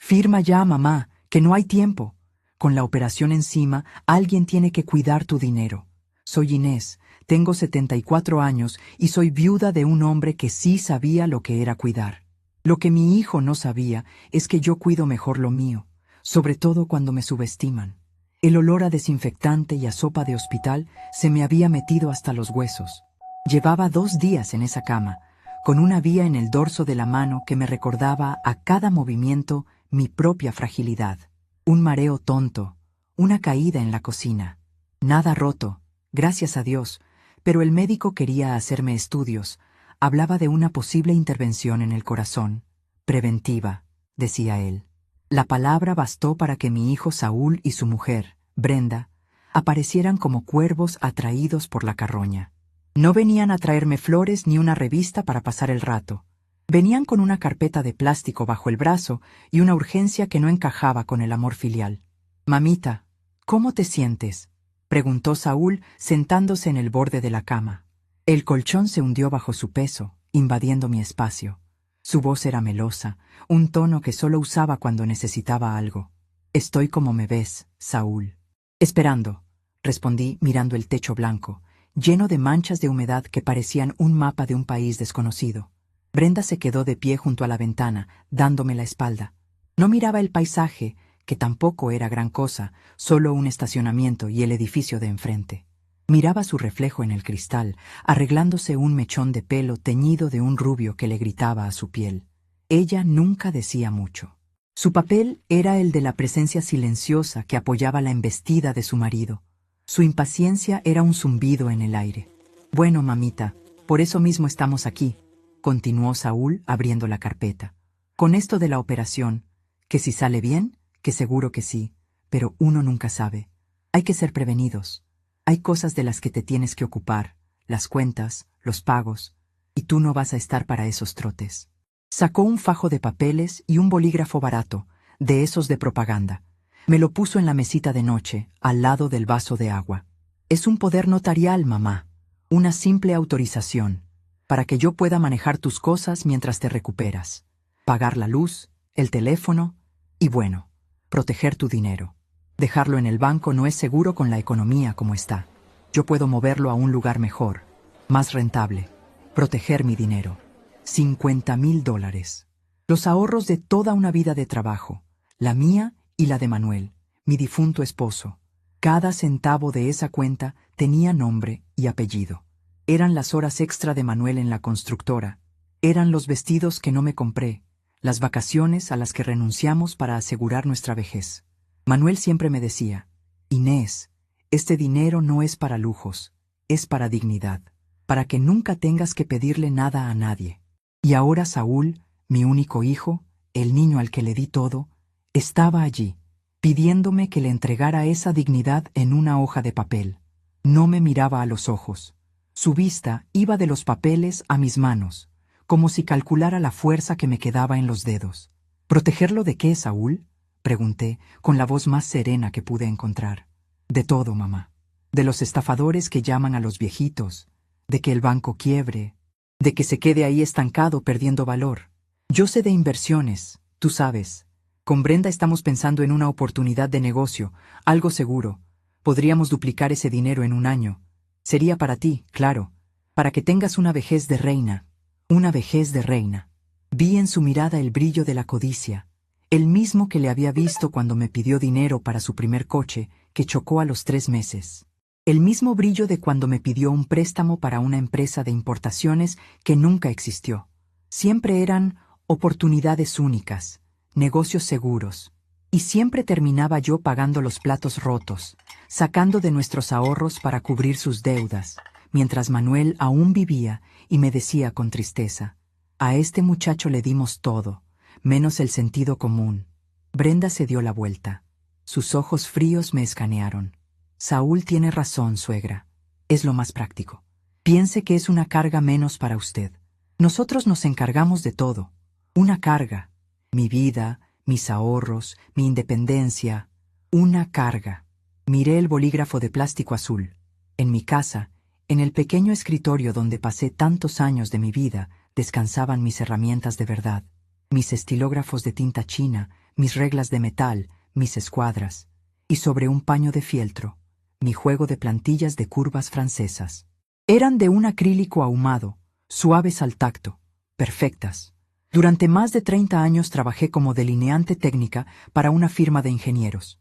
Firma ya, mamá, que no hay tiempo. Con la operación encima, alguien tiene que cuidar tu dinero. Soy Inés, tengo 74 años y soy viuda de un hombre que sí sabía lo que era cuidar. Lo que mi hijo no sabía es que yo cuido mejor lo mío, sobre todo cuando me subestiman. El olor a desinfectante y a sopa de hospital se me había metido hasta los huesos. Llevaba 2 días en esa cama, con una vía en el dorso de la mano que me recordaba a cada movimiento mi propia fragilidad. Un mareo tonto, una caída en la cocina. Nada roto, gracias a Dios, pero el médico quería hacerme estudios. Hablaba de una posible intervención en el corazón. Preventiva, decía él. La palabra bastó para que mi hijo Saúl y su mujer, Brenda, aparecieran como cuervos atraídos por la carroña. No venían a traerme flores ni una revista para pasar el rato. Venían con una carpeta de plástico bajo el brazo y una urgencia que no encajaba con el amor filial. «Mamita, ¿cómo te sientes?», preguntó Saúl sentándose en el borde de la cama. El colchón se hundió bajo su peso, invadiendo mi espacio. Su voz era melosa, un tono que solo usaba cuando necesitaba algo. «Estoy como me ves, Saúl». «Esperando», respondí mirando el techo blanco, lleno de manchas de humedad que parecían un mapa de un país desconocido. Brenda se quedó de pie junto a la ventana, dándome la espalda. No miraba el paisaje, que tampoco era gran cosa, solo un estacionamiento y el edificio de enfrente. Miraba su reflejo en el cristal, arreglándose un mechón de pelo teñido de un rubio que le gritaba a su piel. Ella nunca decía mucho. Su papel era el de la presencia silenciosa que apoyaba la embestida de su marido. Su impaciencia era un zumbido en el aire. «Bueno, mamita, por eso mismo estamos aquí», continuó Saúl abriendo la carpeta. «Con esto de la operación, que si sale bien, que seguro que sí, pero uno nunca sabe. Hay que ser prevenidos. Hay cosas de las que te tienes que ocupar, las cuentas, los pagos, y tú no vas a estar para esos trotes». Sacó un fajo de papeles y un bolígrafo barato, de esos de propaganda. Me lo puso en la mesita de noche, al lado del vaso de agua. «Es un poder notarial, mamá, una simple autorización, para que yo pueda manejar tus cosas mientras te recuperas. Pagar la luz, el teléfono y, bueno, proteger tu dinero. Dejarlo en el banco no es seguro con la economía como está. Yo puedo moverlo a un lugar mejor, más rentable. Proteger mi dinero. $50,000. Los ahorros de toda una vida de trabajo, la mía y la de Manuel, mi difunto esposo. Cada centavo de esa cuenta tenía nombre y apellido. Eran las horas extra de Manuel en la constructora. Eran los vestidos que no me compré, las vacaciones a las que renunciamos para asegurar nuestra vejez. Manuel siempre me decía: «Inés, este dinero no es para lujos, es para dignidad, para que nunca tengas que pedirle nada a nadie». Y ahora Saúl, mi único hijo, el niño al que le di todo, estaba allí, pidiéndome que le entregara esa dignidad en una hoja de papel. No me miraba a los ojos. Su vista iba de los papeles a mis manos, como si calculara la fuerza que me quedaba en los dedos. «¿Protegerlo de qué, Saúl?», pregunté, con la voz más serena que pude encontrar. «De todo, mamá. De los estafadores que llaman a los viejitos, de que el banco quiebre, de que se quede ahí estancado perdiendo valor. Yo sé de inversiones, tú sabes. Con Brenda estamos pensando en una oportunidad de negocio, algo seguro. Podríamos duplicar ese dinero en un año. Sería para ti, claro, para que tengas una vejez de reina. Una vejez de reina». Vi en su mirada el brillo de la codicia, el mismo que le había visto cuando me pidió dinero para su primer coche, que chocó a los 3 meses. El mismo brillo de cuando me pidió un préstamo para una empresa de importaciones que nunca existió. Siempre eran oportunidades únicas, negocios seguros, y siempre terminaba yo pagando los platos rotos, sacando de nuestros ahorros para cubrir sus deudas, mientras Manuel aún vivía y me decía con tristeza: «A este muchacho le dimos todo, menos el sentido común». Brenda se dio la vuelta. Sus ojos fríos me escanearon. «Saúl tiene razón, suegra. Es lo más práctico. Piense que es una carga menos para usted. Nosotros nos encargamos de todo. Una carga. Mi vida, mis ahorros, mi independencia. Una carga». Miré el bolígrafo de plástico azul. En mi casa, en el pequeño escritorio donde pasé tantos años de mi vida, descansaban mis herramientas de verdad. Mis estilógrafos de tinta china, mis reglas de metal, mis escuadras, y sobre un paño de fieltro, mi juego de plantillas de curvas francesas. Eran de un acrílico ahumado, suaves al tacto, perfectas. Durante más de 30 años trabajé como delineante técnica para una firma de ingenieros.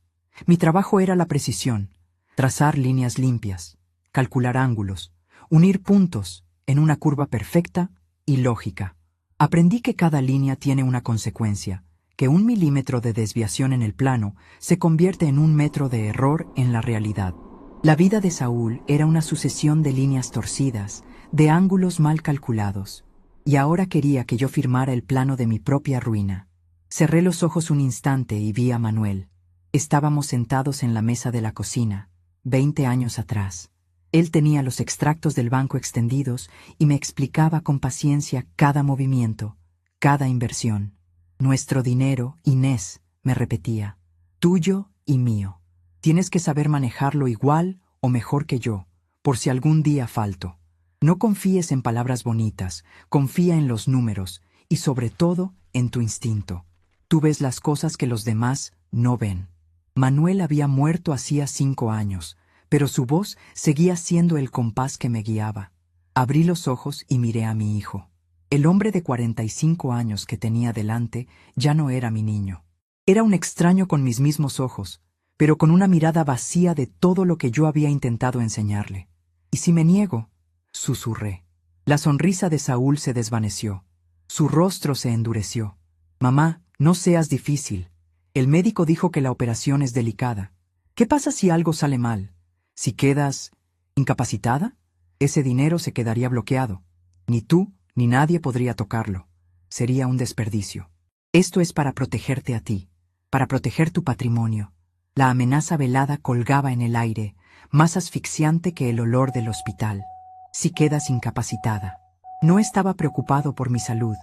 Mi trabajo era la precisión, trazar líneas limpias, calcular ángulos, unir puntos en una curva perfecta y lógica. Aprendí que cada línea tiene una consecuencia, que 1 milímetro de desviación en el plano se convierte en 1 metro de error en la realidad. La vida de Saúl era una sucesión de líneas torcidas, de ángulos mal calculados, y ahora quería que yo firmara el plano de mi propia ruina. Cerré los ojos un instante y vi a Manuel. Estábamos sentados en la mesa de la cocina, 20 años atrás. Él tenía los extractos del banco extendidos y me explicaba con paciencia cada movimiento, cada inversión. Nuestro dinero, Inés, me repetía, tuyo y mío. Tienes que saber manejarlo igual o mejor que yo, por si algún día falto. No confíes en palabras bonitas, confía en los números y sobre todo en tu instinto. Tú ves las cosas que los demás no ven. Manuel había muerto hacía 5 años, pero su voz seguía siendo el compás que me guiaba. Abrí los ojos y miré a mi hijo. El hombre de 45 años que tenía delante ya no era mi niño. Era un extraño con mis mismos ojos, pero con una mirada vacía de todo lo que yo había intentado enseñarle. ¿Y si me niego?, susurré. La sonrisa de Saúl se desvaneció. Su rostro se endureció. Mamá, no seas difícil. El médico dijo que la operación es delicada. ¿Qué pasa si algo sale mal? ¿Si quedas incapacitada? Ese dinero se quedaría bloqueado. Ni tú ni nadie podría tocarlo. Sería un desperdicio. Esto es para protegerte a ti, para proteger tu patrimonio. La amenaza velada colgaba en el aire, más asfixiante que el olor del hospital. Si quedas incapacitada. No estaba preocupado por mi salud,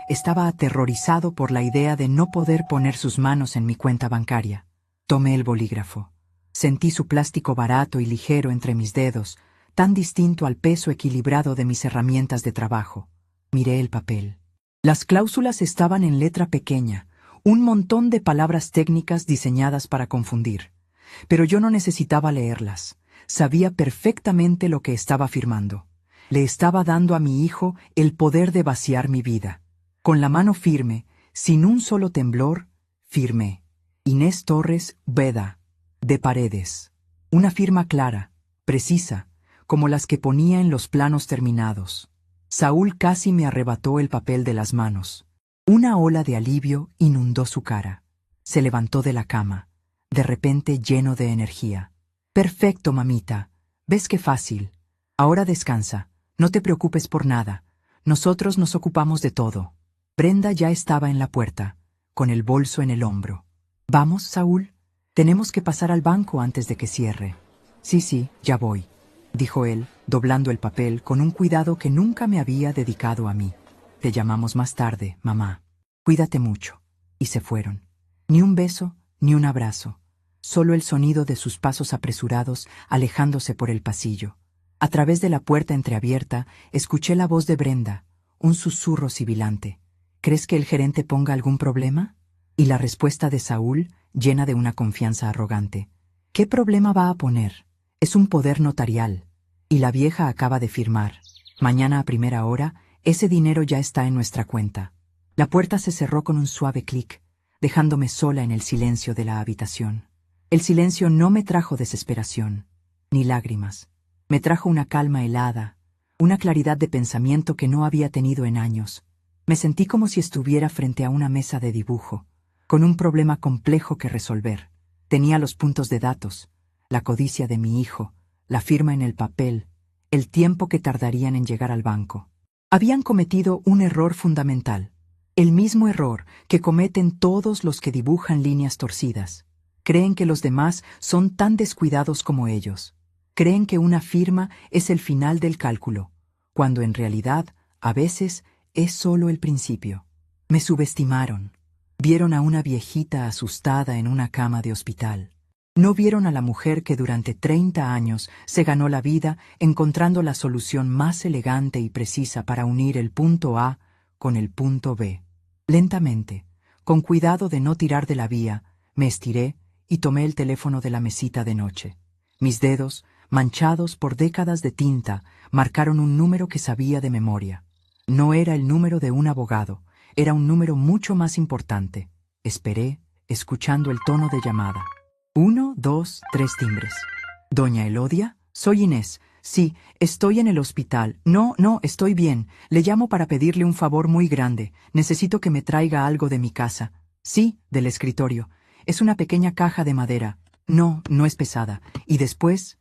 estaba aterrorizado por la idea de no poder poner sus manos en mi cuenta bancaria. Tomé el bolígrafo. Sentí su plástico barato y ligero entre mis dedos, tan distinto al peso equilibrado de mis herramientas de trabajo. Miré el papel. Las cláusulas estaban en letra pequeña, un montón de palabras técnicas diseñadas para confundir. Pero yo no necesitaba leerlas. Sabía perfectamente lo que estaba firmando. Le estaba dando a mi hijo el poder de vaciar mi vida. Con la mano firme, sin un solo temblor, firmé. Inés Torres Veda, de Paredes. Una firma clara, precisa, como las que ponía en los planos terminados. Saúl casi me arrebató el papel de las manos. Una ola de alivio inundó su cara. Se levantó de la cama, de repente lleno de energía. Perfecto, mamita. ¿Ves qué fácil? Ahora descansa. No te preocupes por nada. Nosotros nos ocupamos de todo. Brenda ya estaba en la puerta, con el bolso en el hombro. Vamos, Saúl. Tenemos que pasar al banco antes de que cierre. Sí, ya voy, dijo él, doblando el papel con un cuidado que nunca me había dedicado a mí. Te llamamos más tarde, mamá. Cuídate mucho. Y se fueron. Ni un beso, ni un abrazo. Solo el sonido de sus pasos apresurados alejándose por el pasillo. A través de la puerta entreabierta, escuché la voz de Brenda, un susurro sibilante. ¿Crees que el gerente ponga algún problema? Y la respuesta de Saúl, llena de una confianza arrogante. ¿Qué problema va a poner? Es un poder notarial. Y la vieja acaba de firmar. Mañana a primera hora, ese dinero ya está en nuestra cuenta. La puerta se cerró con un suave clic, dejándome sola en el silencio de la habitación. El silencio no me trajo desesperación, ni lágrimas. Me trajo una calma helada, una claridad de pensamiento que no había tenido en años. Me sentí como si estuviera frente a una mesa de dibujo, con un problema complejo que resolver. Tenía los puntos de datos, la codicia de mi hijo, la firma en el papel, el tiempo que tardarían en llegar al banco. Habían cometido un error fundamental, el mismo error que cometen todos los que dibujan líneas torcidas. Creen que los demás son tan descuidados como ellos. Creen que una firma es el final del cálculo, cuando en realidad, a veces, es solo el principio. Me subestimaron. Vieron a una viejita asustada en una cama de hospital. No vieron a la mujer que durante 30 años se ganó la vida encontrando la solución más elegante y precisa para unir el punto A con el punto B. Lentamente, Con cuidado de no tirar de la vía, me estiré y tomé el teléfono de la mesita de noche. Mis dedos, manchados por décadas de tinta, marcaron un número que sabía de memoria. No era el número de un abogado, era un número mucho más importante. Esperé, escuchando el tono de llamada. 1, 2, 3 timbres. ¿Doña Elodia? Soy Inés. Sí, estoy en el hospital. No, estoy bien. Le llamo para pedirle un favor muy grande. Necesito que me traiga algo de mi casa. Sí, del escritorio. Es una pequeña caja de madera. No, no es pesada. Y después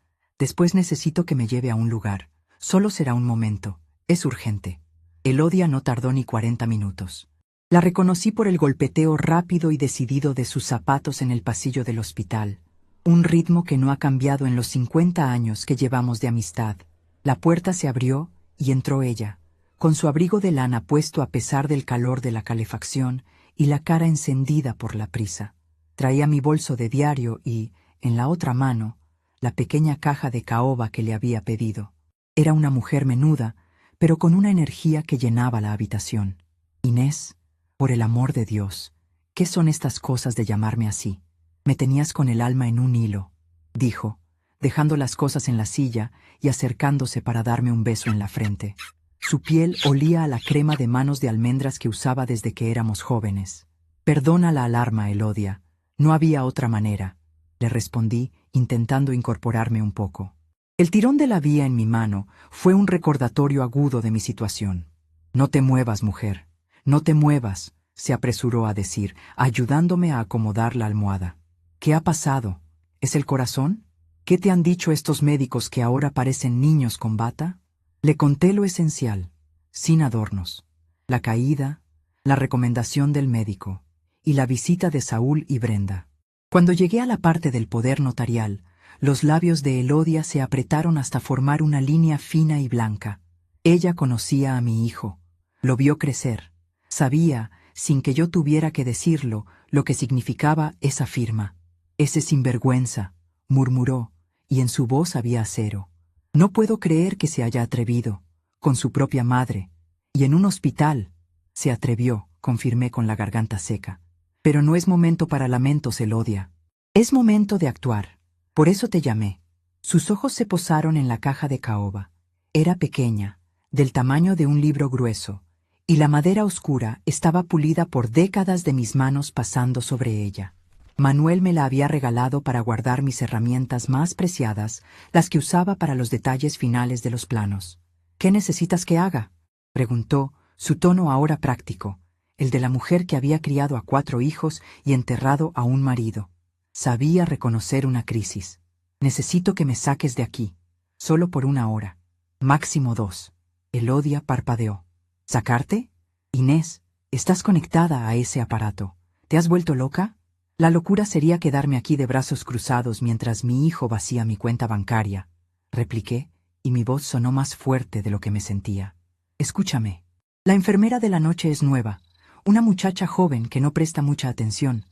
necesito que me lleve a un lugar. Solo será un momento. Es urgente. Elodia no tardó ni 40 minutos. La reconocí por el golpeteo rápido y decidido de sus zapatos en el pasillo del hospital. Un ritmo que no ha cambiado en los 50 años que llevamos de amistad. La puerta se abrió y entró ella, con su abrigo de lana puesto a pesar del calor de la calefacción y la cara encendida por la prisa. Traía mi bolso de diario y, en la otra mano, la pequeña caja de caoba que le había pedido. Era una mujer menuda, pero con una energía que llenaba la habitación. Inés, por el amor de Dios, ¿qué son estas cosas de llamarme así? Me tenías con el alma en un hilo, dijo, dejando las cosas en la silla y acercándose para darme un beso en la frente. Su piel olía a la crema de manos de almendras que usaba desde que éramos jóvenes. Perdona la alarma, Elodia. No había otra manera, le respondí, intentando incorporarme un poco. El tirón de la vía en mi mano fue un recordatorio agudo de mi situación. No te muevas, mujer. No te muevas, se apresuró a decir, ayudándome a acomodar la almohada. ¿Qué ha pasado? ¿Es el corazón? ¿Qué te han dicho estos médicos que ahora parecen niños con bata? Le conté lo esencial, sin adornos. La caída, la recomendación del médico y la visita de Saúl y Brenda. Cuando llegué a la parte del poder notarial, los labios de Elodia se apretaron hasta formar una línea fina y blanca. Ella conocía a mi hijo, lo vio crecer, sabía, sin que yo tuviera que decirlo, lo que significaba esa firma. Ese sinvergüenza, murmuró, y en su voz había acero. No puedo creer que se haya atrevido, con su propia madre, y en un hospital. Se atrevió, confirmé con la garganta seca. Pero no es momento para lamentos, Elodia. Es momento de actuar. Por eso te llamé. Sus ojos se posaron en la caja de caoba. Era pequeña, del tamaño de un libro grueso, y la madera oscura estaba pulida por décadas de mis manos pasando sobre ella. Manuel me la había regalado para guardar mis herramientas más preciadas, las que usaba para los detalles finales de los planos. ¿Qué necesitas que haga?, preguntó, su tono ahora práctico, el de la mujer que había criado a 4 hijos y enterrado a un marido. Sabía reconocer una crisis. Necesito que me saques de aquí, solo por 1 hora, máximo 2. Elodia parpadeó. ¿Sacarte? Inés, estás conectada a ese aparato. ¿Te has vuelto loca? La locura sería quedarme aquí de brazos cruzados mientras mi hijo vacía mi cuenta bancaria, repliqué, y mi voz sonó más fuerte de lo que me sentía. Escúchame. La enfermera de la noche es nueva, una muchacha joven que no presta mucha atención.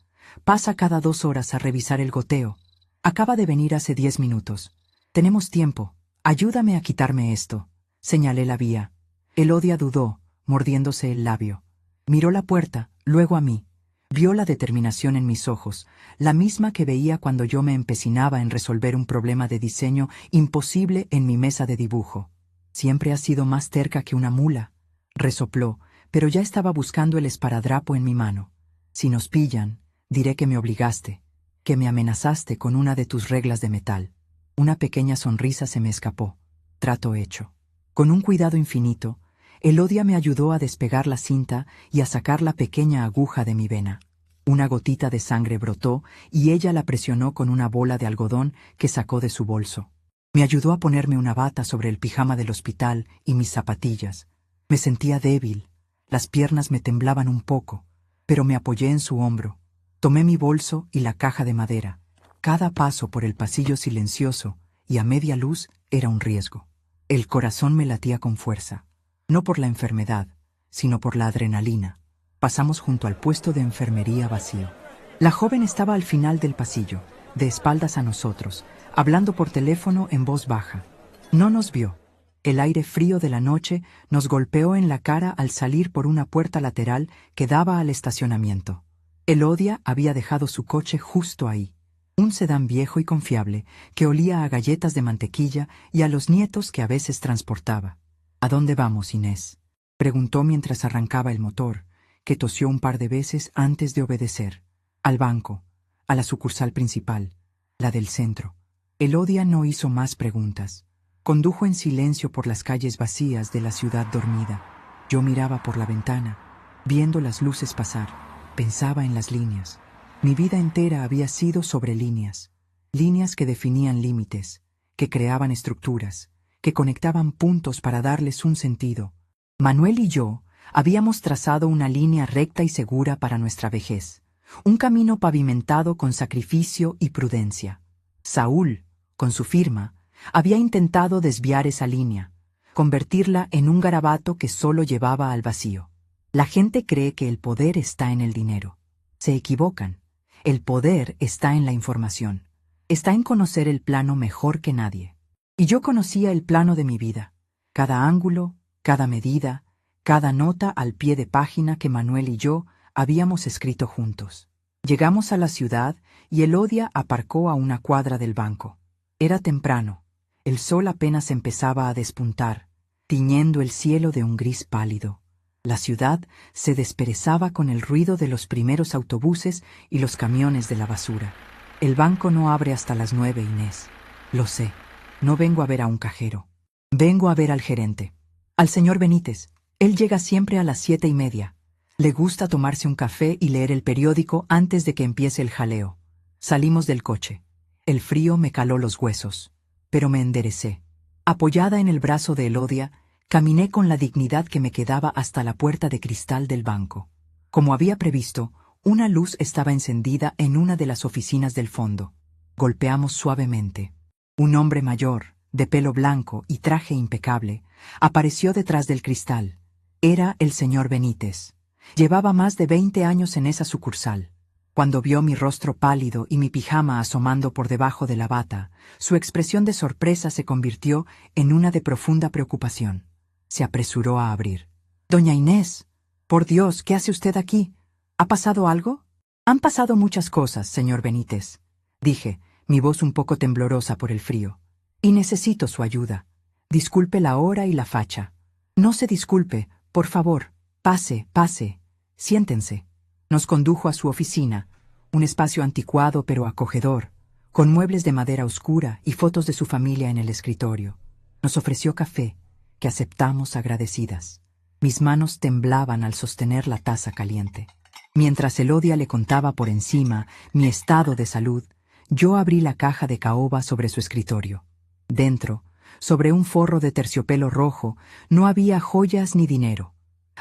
Pasa cada 2 horas a revisar el goteo. Acaba de venir hace 10 minutos. Tenemos tiempo. Ayúdame a quitarme esto. Señalé la vía. Elodia dudó, mordiéndose el labio. Miró la puerta, luego a mí. Vio la determinación en mis ojos, la misma que veía cuando yo me empecinaba en resolver un problema de diseño imposible en mi mesa de dibujo. Siempre has sido más terca que una mula, resopló, pero ya estaba buscando el esparadrapo en mi mano. Si nos pillan, diré que me obligaste, que me amenazaste con una de tus reglas de metal. Una pequeña sonrisa se me escapó. Trato hecho. Con un cuidado infinito, Elodia me ayudó a despegar la cinta y a sacar la pequeña aguja de mi vena. Una gotita de sangre brotó y ella la presionó con una bola de algodón que sacó de su bolso. Me ayudó a ponerme una bata sobre el pijama del hospital y mis zapatillas. Me sentía débil, las piernas me temblaban un poco, pero me apoyé en su hombro. Tomé mi bolso y la caja de madera. Cada paso por el pasillo silencioso y a media luz era un riesgo. El corazón me latía con fuerza. No por la enfermedad, sino por la adrenalina. Pasamos junto al puesto de enfermería vacío. La joven estaba al final del pasillo, de espaldas a nosotros, hablando por teléfono en voz baja. No nos vio. El aire frío de la noche nos golpeó en la cara al salir por una puerta lateral que daba al estacionamiento. Elodia había dejado su coche justo ahí, un sedán viejo y confiable que olía a galletas de mantequilla y a los nietos que a veces transportaba. ¿A dónde vamos, Inés?, preguntó mientras arrancaba el motor, que tosió un par de veces antes de obedecer. Al banco, a la sucursal principal, la del centro. Elodia no hizo más preguntas. Condujo en silencio por las calles vacías de la ciudad dormida. Yo miraba por la ventana, viendo las luces pasar. Pensaba en las líneas. Mi vida entera había sido sobre líneas. Líneas que definían límites, que creaban estructuras, que conectaban puntos para darles un sentido. Manuel y yo habíamos trazado una línea recta y segura para nuestra vejez. Un camino pavimentado con sacrificio y prudencia. Saúl, con su firma, había intentado desviar esa línea, convertirla en un garabato que solo llevaba al vacío. La gente cree que el poder está en el dinero. Se equivocan. El poder está en la información. Está en conocer el plano mejor que nadie. Y yo conocía el plano de mi vida. Cada ángulo, cada medida, cada nota al pie de página que Manuel y yo habíamos escrito juntos. Llegamos a la ciudad y Elodia aparcó a una cuadra del banco. Era temprano. El sol apenas empezaba a despuntar, tiñendo el cielo de un gris pálido. La ciudad se desperezaba con el ruido de los primeros autobuses y los camiones de la basura. El banco no abre hasta las 9, Inés. Lo sé. No vengo a ver a un cajero. Vengo a ver al gerente. Al señor Benítez. Él llega siempre a las 7:30. Le gusta tomarse un café y leer el periódico antes de que empiece el jaleo. Salimos del coche. El frío me caló los huesos, pero me enderecé. Apoyada en el brazo de Elodia, caminé con la dignidad que me quedaba hasta la puerta de cristal del banco. Como había previsto, una luz estaba encendida en una de las oficinas del fondo. Golpeamos suavemente. Un hombre mayor, de pelo blanco y traje impecable, apareció detrás del cristal. Era el señor Benítez. Llevaba más de 20 años en esa sucursal. Cuando vio mi rostro pálido y mi pijama asomando por debajo de la bata, su expresión de sorpresa se convirtió en una de profunda preocupación. Se apresuró a abrir. «Doña Inés, por Dios, ¿qué hace usted aquí? ¿Ha pasado algo?» «Han pasado muchas cosas, señor Benítez», dije, mi voz un poco temblorosa por el frío. «Y necesito su ayuda. Disculpe la hora y la facha». «No se disculpe, por favor. Pase, pase. Siéntense». Nos condujo a su oficina, un espacio anticuado pero acogedor, con muebles de madera oscura y fotos de su familia en el escritorio. Nos ofreció café, que aceptamos agradecidas. Mis manos temblaban al sostener la taza caliente. Mientras Elodia le contaba por encima mi estado de salud, yo abrí la caja de caoba sobre su escritorio. Dentro, sobre un forro de terciopelo rojo, no había joyas ni dinero.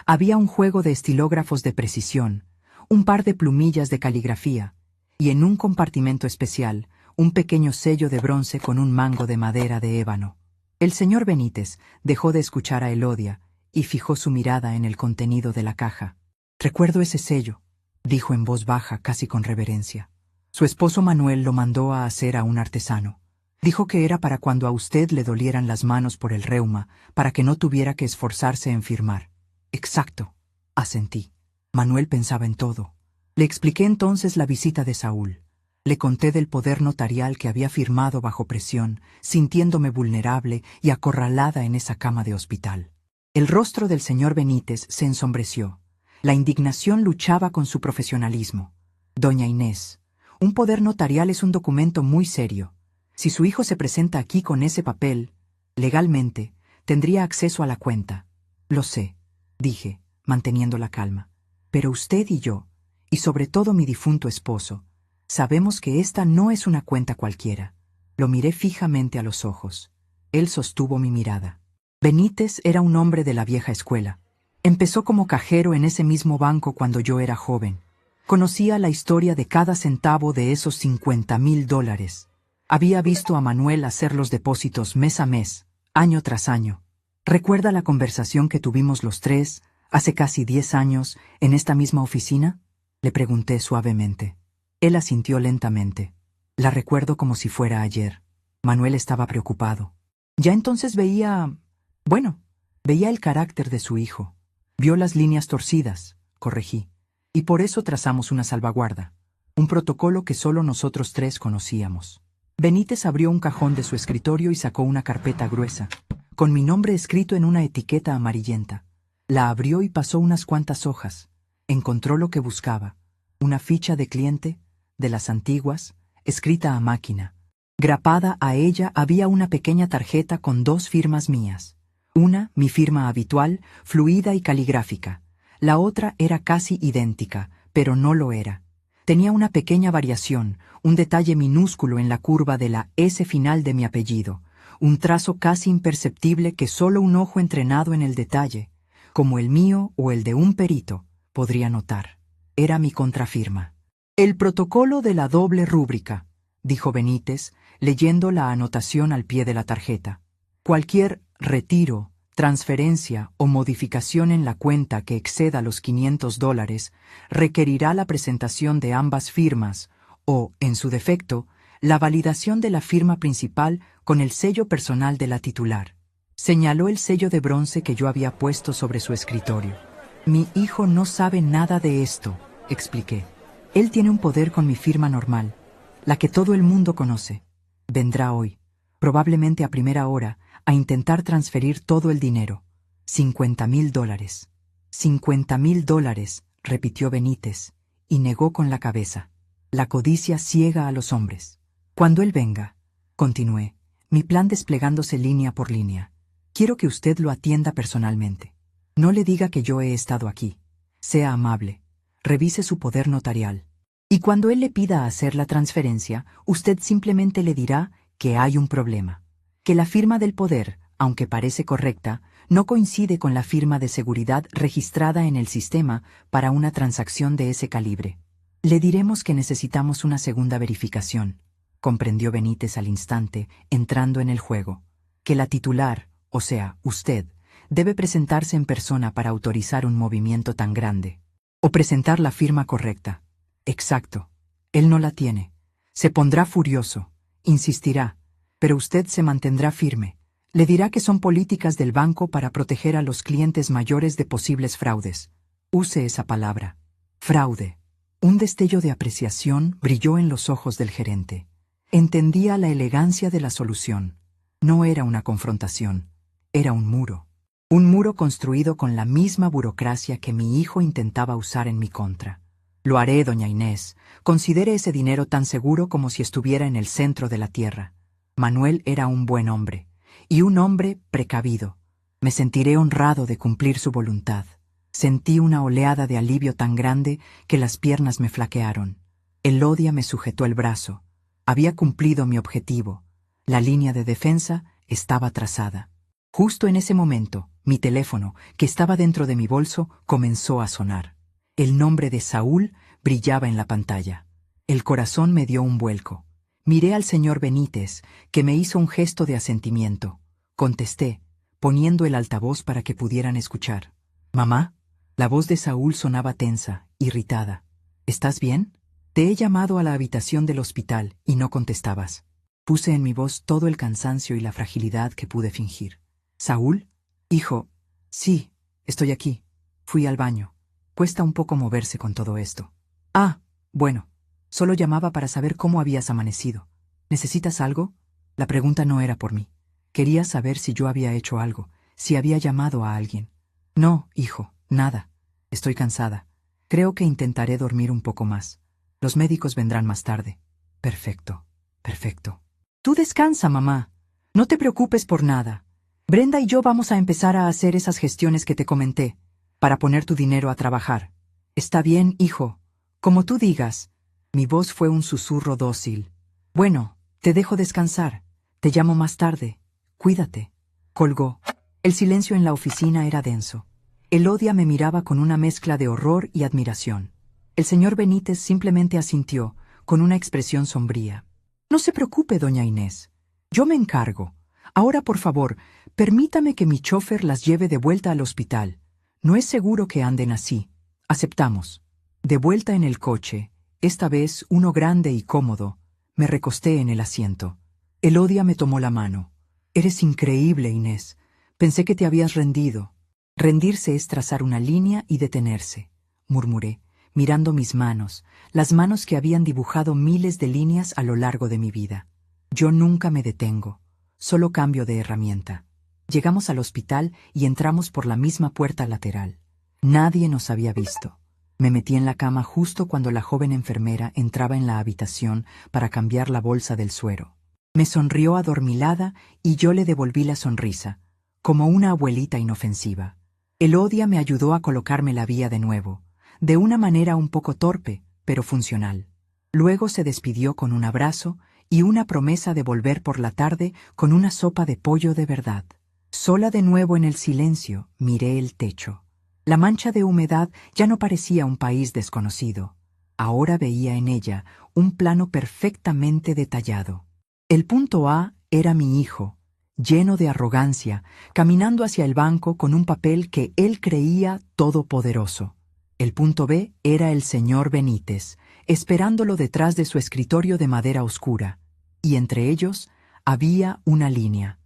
Había un juego de estilógrafos de precisión, un par de plumillas de caligrafía, y en un compartimento especial, un pequeño sello de bronce con un mango de madera de ébano. El señor Benítez dejó de escuchar a Elodia y fijó su mirada en el contenido de la caja. «Recuerdo ese sello», dijo en voz baja, casi con reverencia. «Su esposo Manuel lo mandó a hacer a un artesano. Dijo que era para cuando a usted le dolieran las manos por el reuma, para que no tuviera que esforzarse en firmar». «Exacto», asentí. Manuel pensaba en todo. Le expliqué entonces la visita de Saúl. Le conté del poder notarial que había firmado bajo presión, sintiéndome vulnerable y acorralada en esa cama de hospital. El rostro del señor Benítez se ensombreció. La indignación luchaba con su profesionalismo. «Doña Inés, un poder notarial es un documento muy serio. Si su hijo se presenta aquí con ese papel, legalmente, tendría acceso a la cuenta». «Lo sé», dije, manteniendo la calma. «Pero usted y yo, y sobre todo mi difunto esposo, sabemos que esta no es una cuenta cualquiera». Lo miré fijamente a los ojos. Él sostuvo mi mirada. Benítez era un hombre de la vieja escuela. Empezó como cajero en ese mismo banco cuando yo era joven. Conocía la historia de cada centavo de esos $50,000. Había visto a Manuel hacer los depósitos mes a mes, año tras año. ¿Recuerda la conversación que tuvimos los tres, hace casi 10 años, en esta misma oficina?, le pregunté suavemente. Él asintió lentamente. La recuerdo como si fuera ayer. Manuel estaba preocupado. Ya entonces veía el carácter de su hijo. Vio las líneas torcidas, corregí, Y por eso trazamos una salvaguarda. Un protocolo que solo nosotros tres conocíamos. Benítez abrió un cajón de su escritorio y sacó una carpeta gruesa, con mi nombre escrito en una etiqueta amarillenta. La abrió y pasó unas cuantas hojas. Encontró lo que buscaba. Una ficha de cliente, de las antiguas, escrita a máquina. Grapada a ella había una pequeña tarjeta con 2 firmas mías. Una, mi firma habitual, fluida y caligráfica. La otra era casi idéntica, pero no lo era. Tenía una pequeña variación, un detalle minúsculo en la curva de la S final de mi apellido, un trazo casi imperceptible que solo un ojo entrenado en el detalle, como el mío o el de un perito, podría notar. Era mi contrafirma. El protocolo de la doble rúbrica, dijo Benítez, leyendo la anotación al pie de la tarjeta. Cualquier retiro, transferencia o modificación en la cuenta que exceda los $500 requerirá la presentación de ambas firmas o, en su defecto, la validación de la firma principal con el sello personal de la titular. Señaló el sello de bronce que yo había puesto sobre su escritorio. Mi hijo no sabe nada de esto, expliqué. Él tiene un poder con mi firma normal, la que todo el mundo conoce. Vendrá hoy, probablemente a primera hora, a intentar transferir todo el dinero. $50,000. $50,000, repitió Benítez, y negó con la cabeza. La codicia ciega a los hombres. Cuando él venga, continué, mi plan desplegándose línea por línea. Quiero que usted lo atienda personalmente. No le diga que yo he estado aquí. Sea amable. Revise su poder notarial. Y cuando él le pida hacer la transferencia, usted simplemente le dirá que hay un problema. Que la firma del poder, aunque parece correcta, no coincide con la firma de seguridad registrada en el sistema para una transacción de ese calibre. Le diremos que necesitamos una segunda verificación, comprendió Benítez al instante, entrando en el juego. Que la titular, o sea, usted, debe presentarse en persona para autorizar un movimiento tan grande. O presentar la firma correcta. Exacto. Él no la tiene. Se pondrá furioso. Insistirá. Pero usted se mantendrá firme. Le dirá que son políticas del banco para proteger a los clientes mayores de posibles fraudes. Use esa palabra. Fraude. Un destello de apreciación brilló en los ojos del gerente. Entendía la elegancia de la solución. No era una confrontación. Era un muro. Un muro construido con la misma burocracia que mi hijo intentaba usar en mi contra. Lo haré, doña Inés. Considere ese dinero tan seguro como si estuviera en el centro de la tierra. Manuel era un buen hombre, y un hombre precavido. Me sentiré honrado de cumplir su voluntad. Sentí una oleada de alivio tan grande que las piernas me flaquearon. Elodia me sujetó el brazo. Había cumplido mi objetivo. La línea de defensa estaba trazada. Justo en ese momento, mi teléfono, que estaba dentro de mi bolso, comenzó a sonar. El nombre de Saúl brillaba en la pantalla. El corazón me dio un vuelco. Miré al señor Benítez, que me hizo un gesto de asentimiento. Contesté, poniendo el altavoz para que pudieran escuchar. «¿Mamá?» La voz de Saúl sonaba tensa, irritada. «¿Estás bien? Te he llamado a la habitación del hospital y no contestabas». Puse en mi voz todo el cansancio y la fragilidad que pude fingir. «¿Saúl? Hijo, sí, estoy aquí. Fui al baño. Cuesta un poco moverse con todo esto». «Ah, bueno. Solo llamaba para saber cómo habías amanecido. ¿Necesitas algo?» La pregunta no era por mí. Quería saber si yo había hecho algo, si había llamado a alguien. «No, hijo, nada. Estoy cansada. Creo que intentaré dormir un poco más. Los médicos vendrán más tarde». «Perfecto, perfecto. Tú descansa, mamá. No te preocupes por nada. Brenda y yo vamos a empezar a hacer esas gestiones que te comenté, para poner tu dinero a trabajar. Está bien, hijo. Como tú digas». Mi voz fue un susurro dócil. «Bueno, te dejo descansar. Te llamo más tarde. Cuídate». Colgó. El silencio en la oficina era denso. Elodia me miraba con una mezcla de horror y admiración. El señor Benítez simplemente asintió, con una expresión sombría. «No se preocupe, doña Inés. Yo me encargo. Ahora, por favor, permítame que mi chofer las lleve de vuelta al hospital. No es seguro que anden así. Aceptamos». De vuelta en el coche, esta vez uno grande y cómodo, me recosté en el asiento. Elodia me tomó la mano. «Eres increíble, Inés. Pensé que te habías rendido». «Rendirse es trazar una línea y detenerse», murmuré, mirando mis manos, las manos que habían dibujado miles de líneas a lo largo de mi vida. Yo nunca me detengo, solo cambio de herramienta. Llegamos al hospital y entramos por la misma puerta lateral. Nadie nos había visto. Me metí en la cama justo cuando la joven enfermera entraba en la habitación para cambiar la bolsa del suero. Me sonrió adormilada y yo le devolví la sonrisa, como una abuelita inofensiva. Elodia me ayudó a colocarme la vía de nuevo, de una manera un poco torpe, pero funcional. Luego se despidió con un abrazo y una promesa de volver por la tarde con una sopa de pollo de verdad. Sola de nuevo en el silencio, miré el techo. La mancha de humedad ya no parecía un país desconocido. Ahora veía en ella un plano perfectamente detallado. El punto A era mi hijo, lleno de arrogancia, caminando hacia el banco con un papel que él creía todopoderoso. El punto B era el señor Benítez, esperándolo detrás de su escritorio de madera oscura, y entre ellos había una línea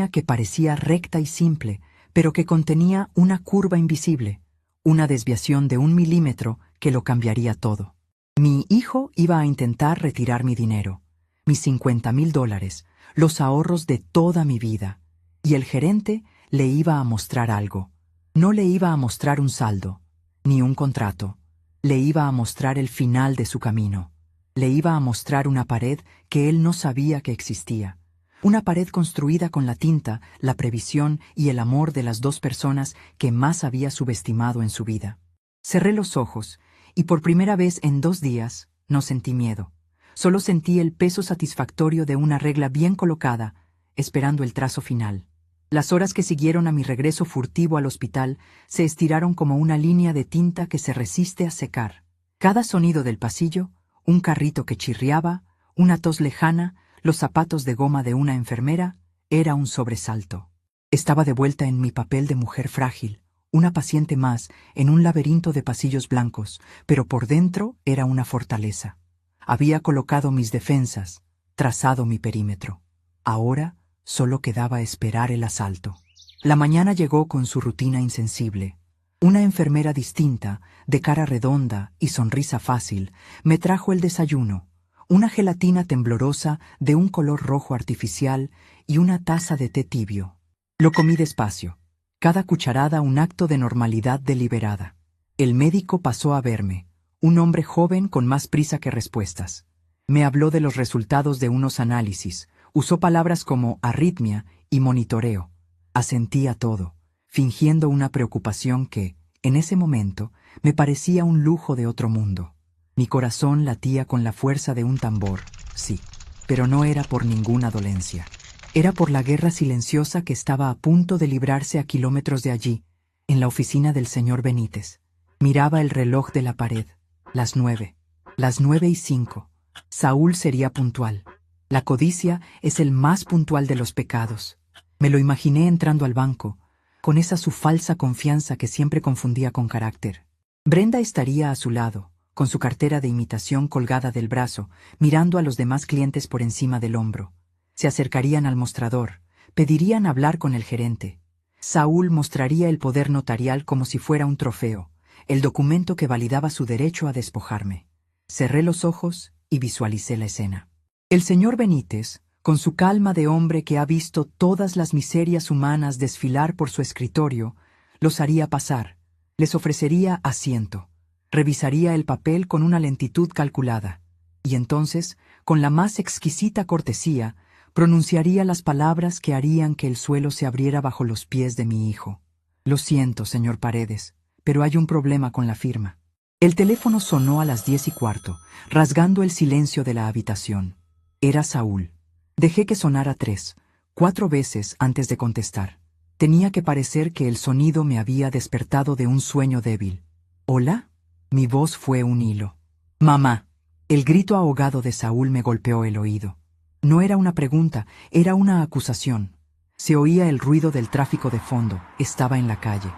que parecía recta y simple, pero que contenía una curva invisible, una desviación de 1 milímetro que lo cambiaría todo. Mi hijo iba a intentar retirar mi dinero, mis $50,000, los ahorros de toda mi vida, y el gerente le iba a mostrar algo. No le iba a mostrar un saldo, ni un contrato. Le iba a mostrar el final de su camino. Le iba a mostrar una pared que él no sabía que existía. Una pared construida con la tinta, la previsión y el amor de las dos personas que más había subestimado en su vida. Cerré los ojos y por primera vez en 2 días no sentí miedo. Solo sentí el peso satisfactorio de una regla bien colocada, esperando el trazo final. Las horas que siguieron a mi regreso furtivo al hospital se estiraron como una línea de tinta que se resiste a secar. Cada sonido del pasillo, un carrito que chirriaba, una tos lejana, los zapatos de goma de una enfermera, era un sobresalto. Estaba de vuelta en mi papel de mujer frágil, una paciente más en un laberinto de pasillos blancos, pero por dentro era una fortaleza. Había colocado mis defensas, trazado mi perímetro. Ahora solo quedaba esperar el asalto. La mañana llegó con su rutina insensible. Una enfermera distinta, de cara redonda y sonrisa fácil, me trajo el desayuno. Una gelatina temblorosa de un color rojo artificial y una taza de té tibio. Lo comí despacio, cada cucharada un acto de normalidad deliberada. El médico pasó a verme, un hombre joven con más prisa que respuestas. Me habló de los resultados de unos análisis, usó palabras como arritmia y monitoreo. Asentí a todo, fingiendo una preocupación que, en ese momento, me parecía un lujo de otro mundo. Mi corazón latía con la fuerza de un tambor, sí, pero no era por ninguna dolencia. Era por la guerra silenciosa que estaba a punto de librarse a kilómetros de allí, en la oficina del señor Benítez. Miraba el reloj de la pared. Las 9. Las 9:05. Saúl sería puntual. La codicia es el más puntual de los pecados. Me lo imaginé entrando al banco, con esa su falsa confianza que siempre confundía con carácter. Brenda estaría a su lado, con su cartera de imitación colgada del brazo, mirando a los demás clientes por encima del hombro. Se acercarían al mostrador, pedirían hablar con el gerente. Saúl mostraría el poder notarial como si fuera un trofeo, el documento que validaba su derecho a despojarme. Cerré los ojos y visualicé la escena. El señor Benítez, con su calma de hombre que ha visto todas las miserias humanas desfilar por su escritorio, los haría pasar, les ofrecería asiento. Revisaría el papel con una lentitud calculada, y entonces, con la más exquisita cortesía, pronunciaría las palabras que harían que el suelo se abriera bajo los pies de mi hijo. Lo siento, señor Paredes, pero hay un problema con la firma. El teléfono sonó a las 10:15, rasgando el silencio de la habitación. Era Saúl. Dejé que sonara 3, 4 veces antes de contestar. Tenía que parecer que el sonido me había despertado de un sueño débil. ¿Hola? Mi voz fue un hilo. ¡Mamá! El grito ahogado de Saúl me golpeó el oído. No era una pregunta, era una acusación. Se oía el ruido del tráfico de fondo. Estaba en la calle.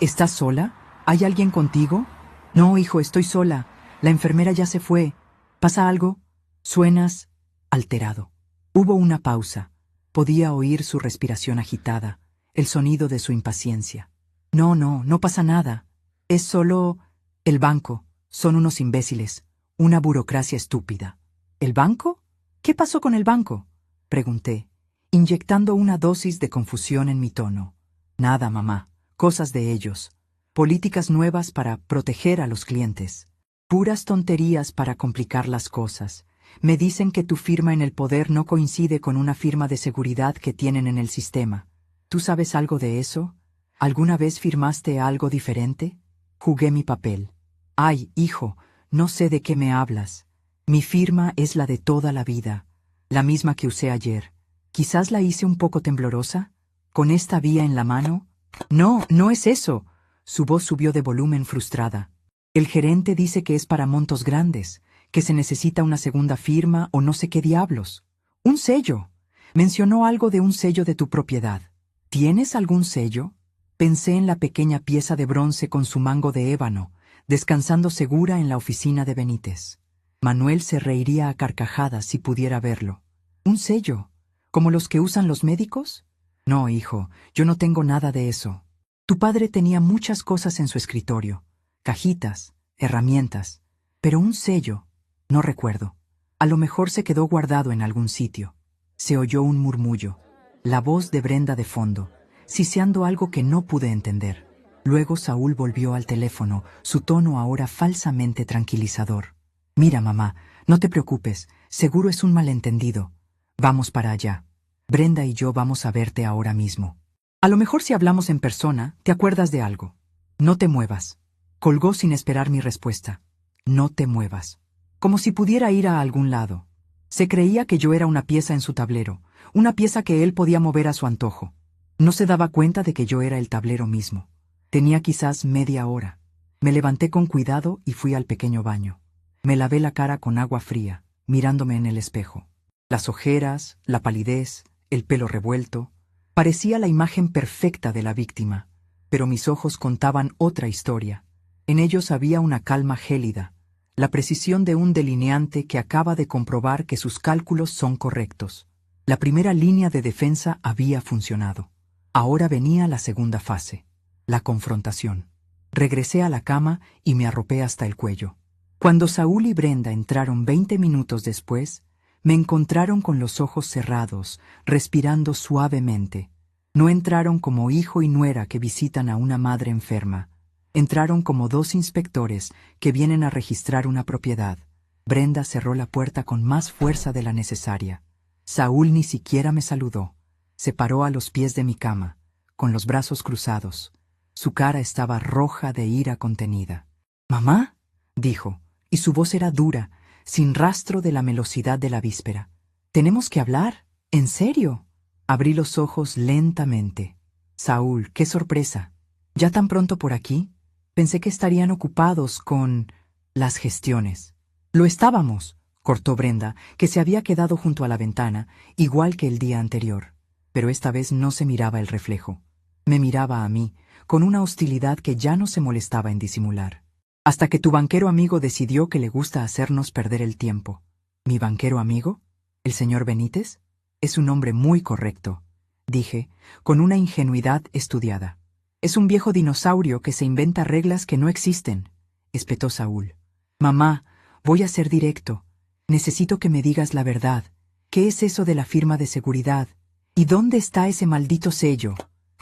¿Estás sola? ¿Hay alguien contigo? No, hijo, estoy sola. La enfermera ya se fue. ¿Pasa algo? Suenas alterado. Hubo una pausa. Podía oír su respiración agitada, el sonido de su impaciencia. No pasa nada. Es solo el banco. Son unos imbéciles, una burocracia estúpida. ¿El banco? ¿Qué pasó con el banco?, pregunté, inyectando una dosis de confusión en mi tono. Nada, mamá, cosas de ellos. Políticas nuevas para proteger a los clientes. Puras tonterías para complicar las cosas. Me dicen que tu firma en el poder no coincide con una firma de seguridad que tienen en el sistema. ¿Tú sabes algo de eso? ¿Alguna vez firmaste algo diferente? Jugué mi papel. Ay, hijo, no sé de qué me hablas. Mi firma es la de toda la vida, la misma que usé ayer. Quizás la hice un poco temblorosa, con esta vía en la mano. No, no es eso. Su voz subió de volumen frustrada. El gerente dice que es para montos grandes, que se necesita una segunda firma o no sé qué diablos. Un sello. Mencionó algo de un sello de tu propiedad. ¿Tienes algún sello? Pensé en la pequeña pieza de bronce con su mango de ébano, descansando segura en la oficina de Benítez. Manuel se reiría a carcajadas si pudiera verlo. ¿Un sello? ¿Como los que usan los médicos? No, hijo, yo no tengo nada de eso. Tu padre tenía muchas cosas en su escritorio, cajitas, herramientas, pero un sello, no recuerdo. A lo mejor se quedó guardado en algún sitio. Se oyó un murmullo, la voz de Brenda de fondo, siseando algo que no pude entender. Luego Saúl volvió al teléfono, su tono ahora falsamente tranquilizador. Mira, mamá, no te preocupes, seguro es un malentendido. Vamos para allá. Brenda y yo vamos a verte ahora mismo. A lo mejor si hablamos en persona, te acuerdas de algo. No te muevas. Colgó sin esperar mi respuesta. No te muevas. Como si pudiera ir a algún lado. Se creía que yo era una pieza en su tablero, una pieza que él podía mover a su antojo. No se daba cuenta de que yo era el tablero mismo. Tenía quizás media hora. Me levanté con cuidado y fui al pequeño baño. Me lavé la cara con agua fría, mirándome en el espejo. Las ojeras, la palidez, el pelo revuelto. Parecía la imagen perfecta de la víctima, pero mis ojos contaban otra historia. En ellos había una calma gélida, la precisión de un delineante que acaba de comprobar que sus cálculos son correctos. La primera línea de defensa había funcionado. Ahora venía la segunda fase, la confrontación. Regresé a la cama y me arropé hasta el cuello. Cuando Saúl y Brenda entraron 20 minutos después, me encontraron con los ojos cerrados, respirando suavemente. No entraron como hijo y nuera que visitan a una madre enferma. Entraron como dos inspectores que vienen a registrar una propiedad. Brenda cerró la puerta con más fuerza de la necesaria. Saúl ni siquiera me saludó. Se paró a los pies de mi cama, con los brazos cruzados. Su cara estaba roja de ira contenida. «¿Mamá?», dijo, y su voz era dura, sin rastro de la melosidad de la víspera. «¿Tenemos que hablar? ¿En serio?». Abrí los ojos lentamente. «Saúl, qué sorpresa. ¿Ya tan pronto por aquí? Pensé que estarían ocupados con las gestiones». «Lo estábamos», cortó Brenda, que se había quedado junto a la ventana, igual que el día anterior. Pero esta vez no se miraba el reflejo. Me miraba a mí, con una hostilidad que ya no se molestaba en disimular. «Hasta que tu banquero amigo decidió que le gusta hacernos perder el tiempo». «¿Mi banquero amigo? ¿El señor Benítez? Es un hombre muy correcto», dije, con una ingenuidad estudiada. «Es un viejo dinosaurio que se inventa reglas que no existen», espetó Saúl. «Mamá, voy a ser directo. Necesito que me digas la verdad. ¿Qué es eso de la firma de seguridad? ¿Y dónde está ese maldito sello?».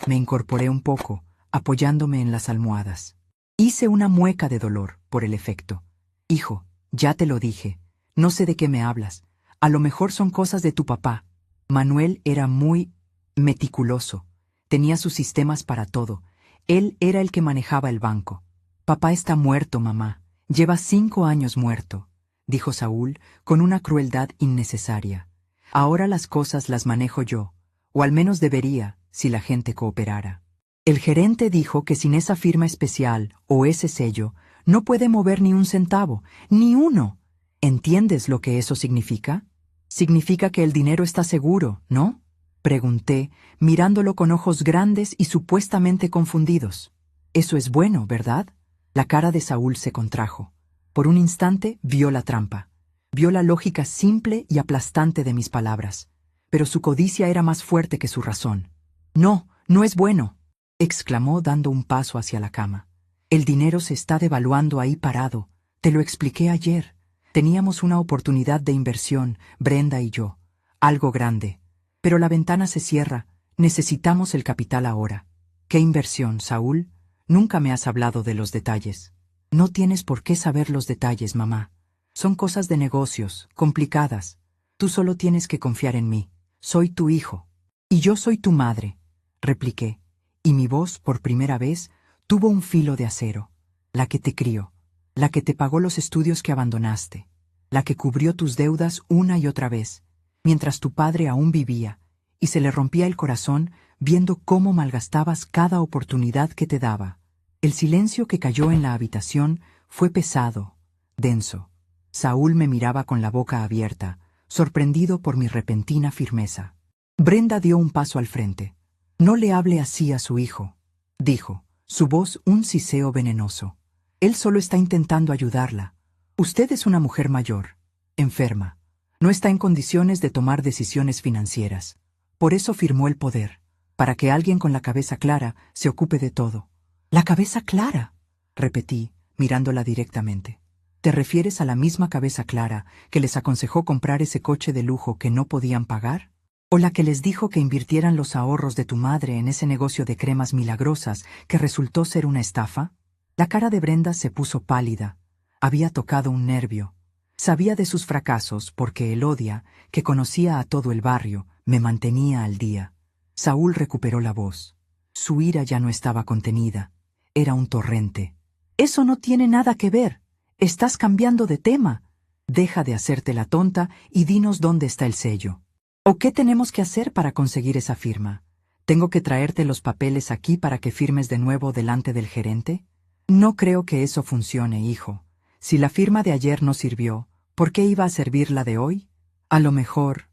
Me incorporé un poco, apoyándome en las almohadas. Hice una mueca de dolor, por el efecto. «Hijo, ya te lo dije. No sé de qué me hablas. A lo mejor son cosas de tu papá». Manuel era muy meticuloso. Tenía sus sistemas para todo. Él era el que manejaba el banco. «Papá está muerto, mamá. Lleva 5 años muerto», dijo Saúl con una crueldad innecesaria. «Ahora las cosas las manejo yo, o al menos debería, si la gente cooperara». El gerente dijo que sin esa firma especial o ese sello no puede mover ni un centavo, ni uno. ¿Entiendes lo que eso significa? Significa que el dinero está seguro, ¿no?, pregunté, mirándolo con ojos grandes y supuestamente confundidos. Eso es bueno, ¿verdad? La cara de Saúl se contrajo. Por un instante vio la trampa. Vio la lógica simple y aplastante de mis palabras. Pero su codicia era más fuerte que su razón. «No, no es bueno», exclamó dando un paso hacia la cama. «El dinero se está devaluando ahí parado. Te lo expliqué ayer. Teníamos una oportunidad de inversión, Brenda y yo. Algo grande. Pero la ventana se cierra. Necesitamos el capital ahora. ¿Qué inversión, Saúl? Nunca me has hablado de los detalles. No tienes por qué saber los detalles, mamá. Son cosas de negocios, complicadas. Tú solo tienes que confiar en mí. Soy tu hijo. Y yo soy tu madre, repliqué. Y mi voz, por primera vez, tuvo un filo de acero. La que te crió. La que te pagó los estudios que abandonaste. La que cubrió tus deudas una y otra vez, mientras tu padre aún vivía, y se le rompía el corazón viendo cómo malgastabas cada oportunidad que te daba. El silencio que cayó en la habitación fue pesado, denso. Saúl me miraba con la boca abierta, sorprendido por mi repentina firmeza. Brenda dio un paso al frente. No le hable así a su hijo, dijo, su voz un siseo venenoso. Él solo está intentando ayudarla. Usted es una mujer mayor, enferma. No está en condiciones de tomar decisiones financieras. Por eso firmó el poder, para que alguien con la cabeza clara se ocupe de todo. «La cabeza clara», repetí, mirándola directamente. «¿Te refieres a la misma cabeza clara que les aconsejó comprar ese coche de lujo que no podían pagar? ¿O la que les dijo que invirtieran los ahorros de tu madre en ese negocio de cremas milagrosas que resultó ser una estafa?» La cara de Brenda se puso pálida. Había tocado un nervio. Sabía de sus fracasos porque Elodia, que conocía a todo el barrio, me mantenía al día. Saúl recuperó la voz. Su ira ya no estaba contenida. Era un torrente. «Eso no tiene nada que ver. Estás cambiando de tema. Deja de hacerte la tonta y dinos dónde está el sello. ¿O qué tenemos que hacer para conseguir esa firma? ¿Tengo que traerte los papeles aquí para que firmes de nuevo delante del gerente? No creo que eso funcione, hijo. Si la firma de ayer no sirvió, ¿por qué iba a servir la de hoy? A lo mejor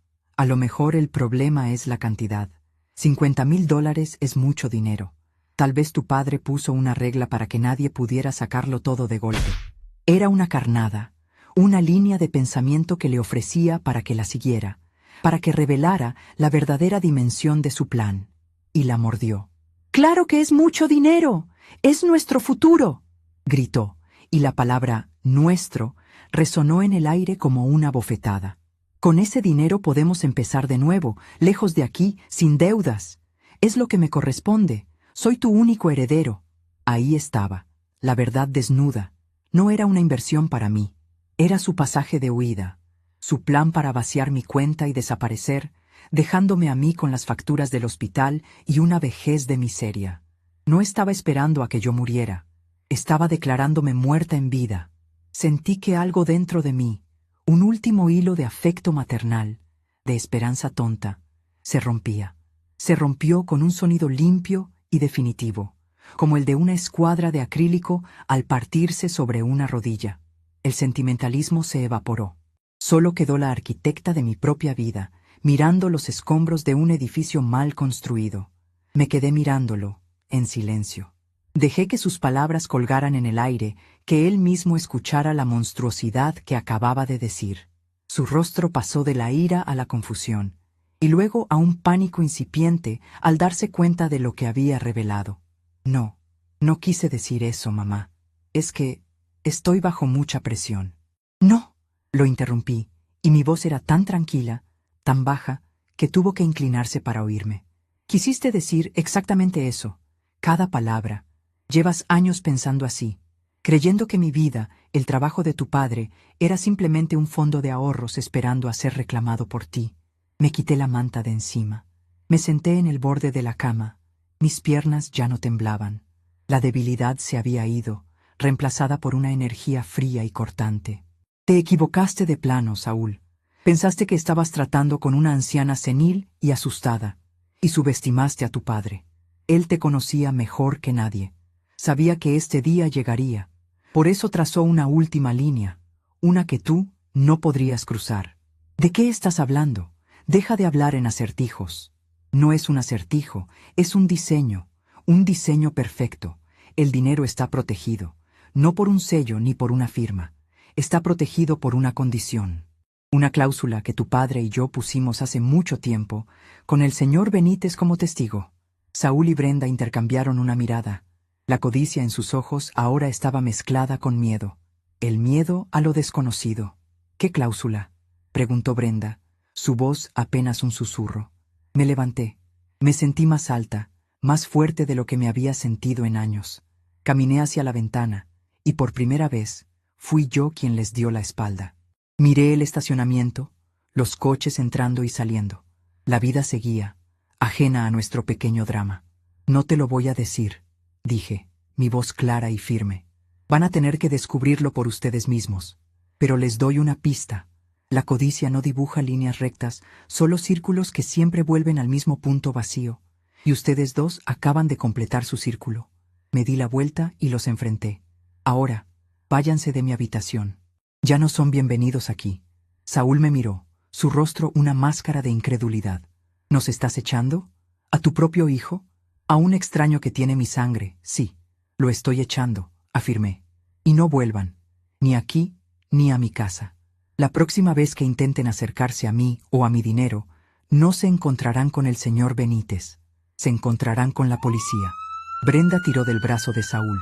el problema es la cantidad. $50,000 es mucho dinero. Tal vez tu padre puso una regla para que nadie pudiera sacarlo todo de golpe. Era una carnada, una línea de pensamiento que le ofrecía para que la siguiera, para que revelara la verdadera dimensión de su plan. Y la mordió. «¡Claro que es mucho dinero! ¡Es nuestro futuro!», gritó, y la palabra «nuestro» resonó en el aire como una bofetada. «Con ese dinero podemos empezar de nuevo, lejos de aquí, sin deudas. Es lo que me corresponde. Soy tu único heredero». Ahí estaba, la verdad desnuda. No era una inversión para mí. Era su pasaje de huida, su plan para vaciar mi cuenta y desaparecer, dejándome a mí con las facturas del hospital y una vejez de miseria. No estaba esperando a que yo muriera. Estaba declarándome muerta en vida. Sentí que algo dentro de mí, un último hilo de afecto maternal, de esperanza tonta, se rompía. Se rompió con un sonido limpio y definitivo, como el de una escuadra de acrílico al partirse sobre una rodilla. El sentimentalismo se evaporó. Solo quedó la arquitecta de mi propia vida, mirando los escombros de un edificio mal construido. Me quedé mirándolo, en silencio. Dejé que sus palabras colgaran en el aire, que él mismo escuchara la monstruosidad que acababa de decir. Su rostro pasó de la ira a la confusión, y luego a un pánico incipiente al darse cuenta de lo que había revelado. «No, no quise decir eso, mamá. Es que estoy bajo mucha presión». «No», lo interrumpí, y mi voz era tan tranquila, tan baja, que tuvo que inclinarse para oírme. «Quisiste decir exactamente eso, cada palabra. Llevas años pensando así, creyendo que mi vida, el trabajo de tu padre, era simplemente un fondo de ahorros esperando a ser reclamado por ti». Me quité la manta de encima. Me senté en el borde de la cama. Mis piernas ya no temblaban. La debilidad se había ido, reemplazada por una energía fría y cortante. «Te equivocaste de plano, Saúl. Pensaste que estabas tratando con una anciana senil y asustada, y subestimaste a tu padre. Él te conocía mejor que nadie. Sabía que este día llegaría. Por eso trazó una última línea, una que tú no podrías cruzar». «¿De qué estás hablando? Deja de hablar en acertijos». «No es un acertijo, es un diseño perfecto. El dinero está protegido, no por un sello ni por una firma. Está protegido por una condición. Una cláusula que tu padre y yo pusimos hace mucho tiempo, con el señor Benítez como testigo». Saúl y Brenda intercambiaron una mirada. La codicia en sus ojos ahora estaba mezclada con miedo. El miedo a lo desconocido. ¿Qué cláusula?, preguntó Brenda, su voz apenas un susurro. Me levanté. Me sentí más alta, más fuerte de lo que me había sentido en años. Caminé hacia la ventana, y por primera vez, fui yo quien les dio la espalda. Miré el estacionamiento, los coches entrando y saliendo. La vida seguía, ajena a nuestro pequeño drama. No te lo voy a decir, dije, mi voz clara y firme. Van a tener que descubrirlo por ustedes mismos. Pero les doy una pista. La codicia no dibuja líneas rectas, solo círculos que siempre vuelven al mismo punto vacío. Y ustedes dos acaban de completar su círculo. Me di la vuelta y los enfrenté. Ahora, váyanse de mi habitación. Ya no son bienvenidos aquí. Saúl me miró, su rostro una máscara de incredulidad. ¿Nos estás echando? ¿A tu propio hijo? A un extraño que tiene mi sangre, sí. Lo estoy echando, afirmé. Y no vuelvan, ni aquí, ni a mi casa. La próxima vez que intenten acercarse a mí o a mi dinero, no se encontrarán con el señor Benítez. Se encontrarán con la policía. Brenda tiró del brazo de Saúl.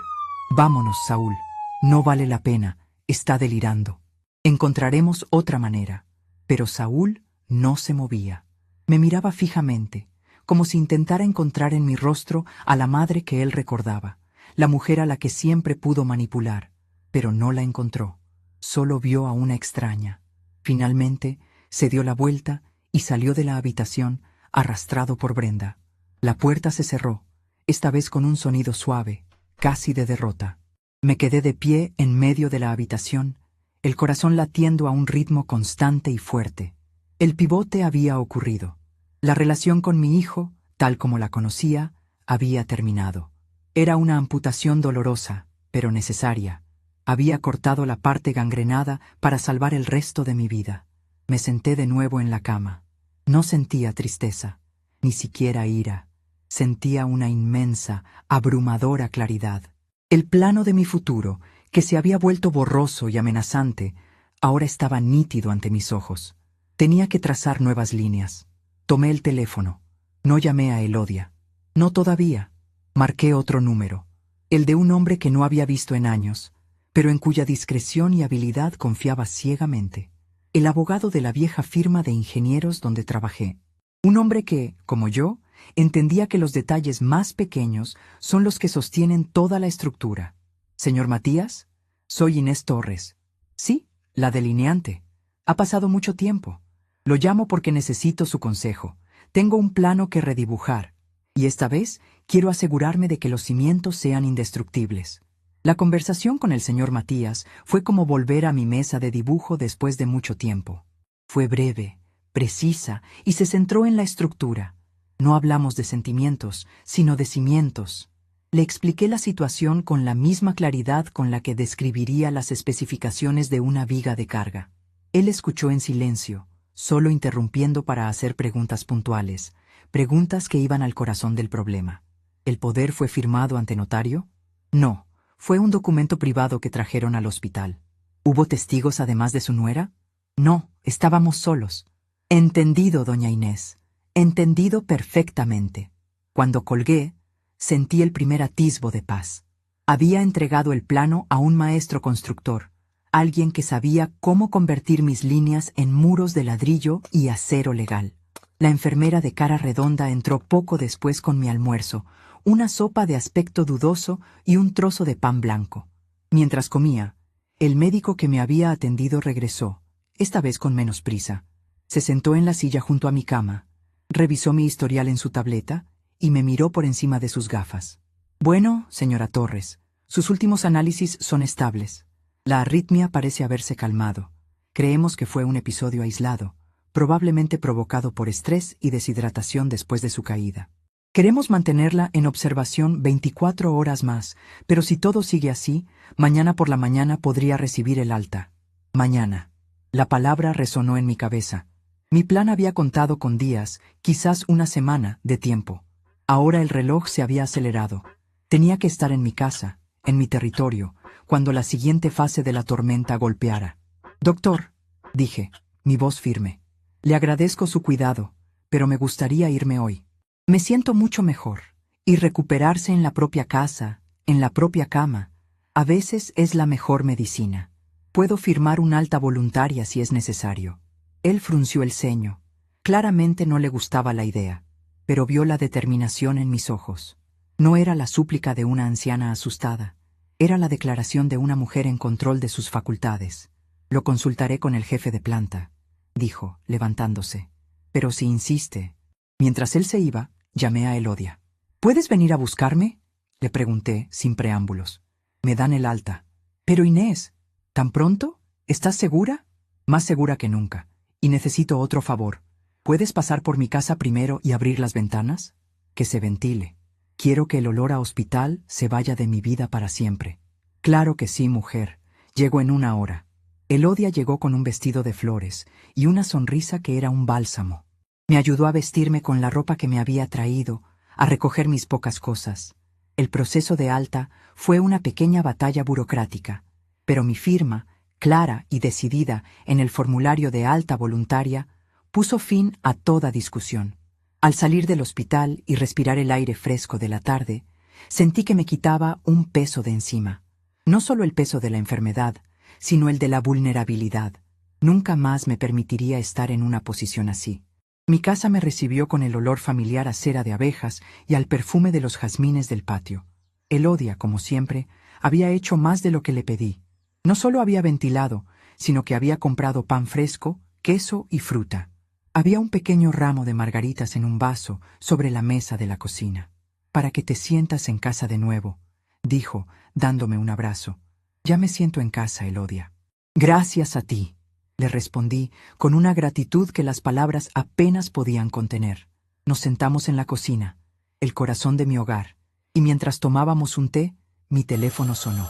Vámonos, Saúl. No vale la pena, está delirando. Encontraremos otra manera. Pero Saúl no se movía. Me miraba fijamente, como si intentara encontrar en mi rostro a la madre que él recordaba, la mujer a la que siempre pudo manipular, pero no la encontró. Solo vio a una extraña. Finalmente, se dio la vuelta y salió de la habitación, arrastrado por Brenda. La puerta se cerró, esta vez con un sonido suave, casi de derrota. Me quedé de pie en medio de la habitación, el corazón latiendo a un ritmo constante y fuerte. El pivote había ocurrido. La relación con mi hijo, tal como la conocía, había terminado. Era una amputación dolorosa, pero necesaria. Había cortado la parte gangrenada para salvar el resto de mi vida. Me senté de nuevo en la cama. No sentía tristeza, ni siquiera ira. Sentía una inmensa, abrumadora claridad. El plano de mi futuro, que se había vuelto borroso y amenazante, ahora estaba nítido ante mis ojos. Tenía que trazar nuevas líneas. Tomé el teléfono. No llamé a Elodia. No todavía. Marqué otro número. El de un hombre que no había visto en años, pero en cuya discreción y habilidad confiaba ciegamente. El abogado de la vieja firma de ingenieros donde trabajé. Un hombre que, como yo, entendía que los detalles más pequeños son los que sostienen toda la estructura. Señor Matías, soy Inés Torres. Sí, la delineante. Ha pasado mucho tiempo. Lo llamo porque necesito su consejo. Tengo un plano que redibujar, y esta vez quiero asegurarme de que los cimientos sean indestructibles. La conversación con el señor Matías fue como volver a mi mesa de dibujo después de mucho tiempo. Fue breve, precisa y se centró en la estructura. No hablamos de sentimientos, sino de cimientos. Le expliqué la situación con la misma claridad con la que describiría las especificaciones de una viga de carga. Él escuchó en silencio, solo interrumpiendo para hacer preguntas puntuales, preguntas que iban al corazón del problema. ¿El poder fue firmado ante notario? No. Fue un documento privado que trajeron al hospital. ¿Hubo testigos además de su nuera? No, estábamos solos. Entendido, doña Inés. Entendido perfectamente. Cuando colgué, sentí el primer atisbo de paz. Había entregado el plano a un maestro constructor, alguien que sabía cómo convertir mis líneas en muros de ladrillo y acero legal. La enfermera de cara redonda entró poco después con mi almuerzo, una sopa de aspecto dudoso y un trozo de pan blanco. Mientras comía, el médico que me había atendido regresó, esta vez con menos prisa. Se sentó en la silla junto a mi cama, revisó mi historial en su tableta y me miró por encima de sus gafas. Bueno, señora Torres, sus últimos análisis son estables. La arritmia parece haberse calmado. Creemos que fue un episodio aislado, probablemente provocado por estrés y deshidratación después de su caída. Queremos mantenerla en observación 24 horas más, pero si todo sigue así, mañana por la mañana podría recibir el alta. Mañana. La palabra resonó en mi cabeza. Mi plan había contado con días, quizás una semana, de tiempo. Ahora el reloj se había acelerado. Tenía que estar en mi casa, en mi territorio, cuando la siguiente fase de la tormenta golpeara. Doctor, dije, mi voz firme. Le agradezco su cuidado, pero me gustaría irme hoy. Me siento mucho mejor, y recuperarse en la propia casa, en la propia cama, a veces es la mejor medicina. Puedo firmar un alta voluntaria si es necesario. Él frunció el ceño. Claramente no le gustaba la idea, pero vio la determinación en mis ojos. No era la súplica de una anciana asustada, era la declaración de una mujer en control de sus facultades. Lo consultaré con el jefe de planta, dijo, levantándose. Pero si insiste. Mientras él se iba, llamé a Elodia. ¿Puedes venir a buscarme?, le pregunté, sin preámbulos. Me dan el alta. Pero Inés, ¿tan pronto? ¿Estás segura? Más segura que nunca. Y necesito otro favor. ¿Puedes pasar por mi casa primero y abrir las ventanas? Que se ventile. Quiero que el olor a hospital se vaya de mi vida para siempre. Claro que sí, mujer. Llego en 1 hora. Elodia llegó con un vestido de flores y una sonrisa que era un bálsamo. Me ayudó a vestirme con la ropa que me había traído, a recoger mis pocas cosas. El proceso de alta fue una pequeña batalla burocrática, pero mi firma, clara y decidida en el formulario de alta voluntaria, puso fin a toda discusión. Al salir del hospital y respirar el aire fresco de la tarde, sentí que me quitaba un peso de encima. No solo el peso de la enfermedad, sino el de la vulnerabilidad. Nunca más me permitiría estar en una posición así. Mi casa me recibió con el olor familiar a cera de abejas y al perfume de los jazmines del patio. Elodia, como siempre, había hecho más de lo que le pedí. No solo había ventilado, sino que había comprado pan fresco, queso y fruta. Había un pequeño ramo de margaritas en un vaso sobre la mesa de la cocina. «Para que te sientas en casa de nuevo», dijo, dándome un abrazo. «Ya me siento en casa, Elodia». «Gracias a ti», le respondí, con una gratitud que las palabras apenas podían contener. Nos sentamos en la cocina, el corazón de mi hogar, y mientras tomábamos un té, mi teléfono sonó.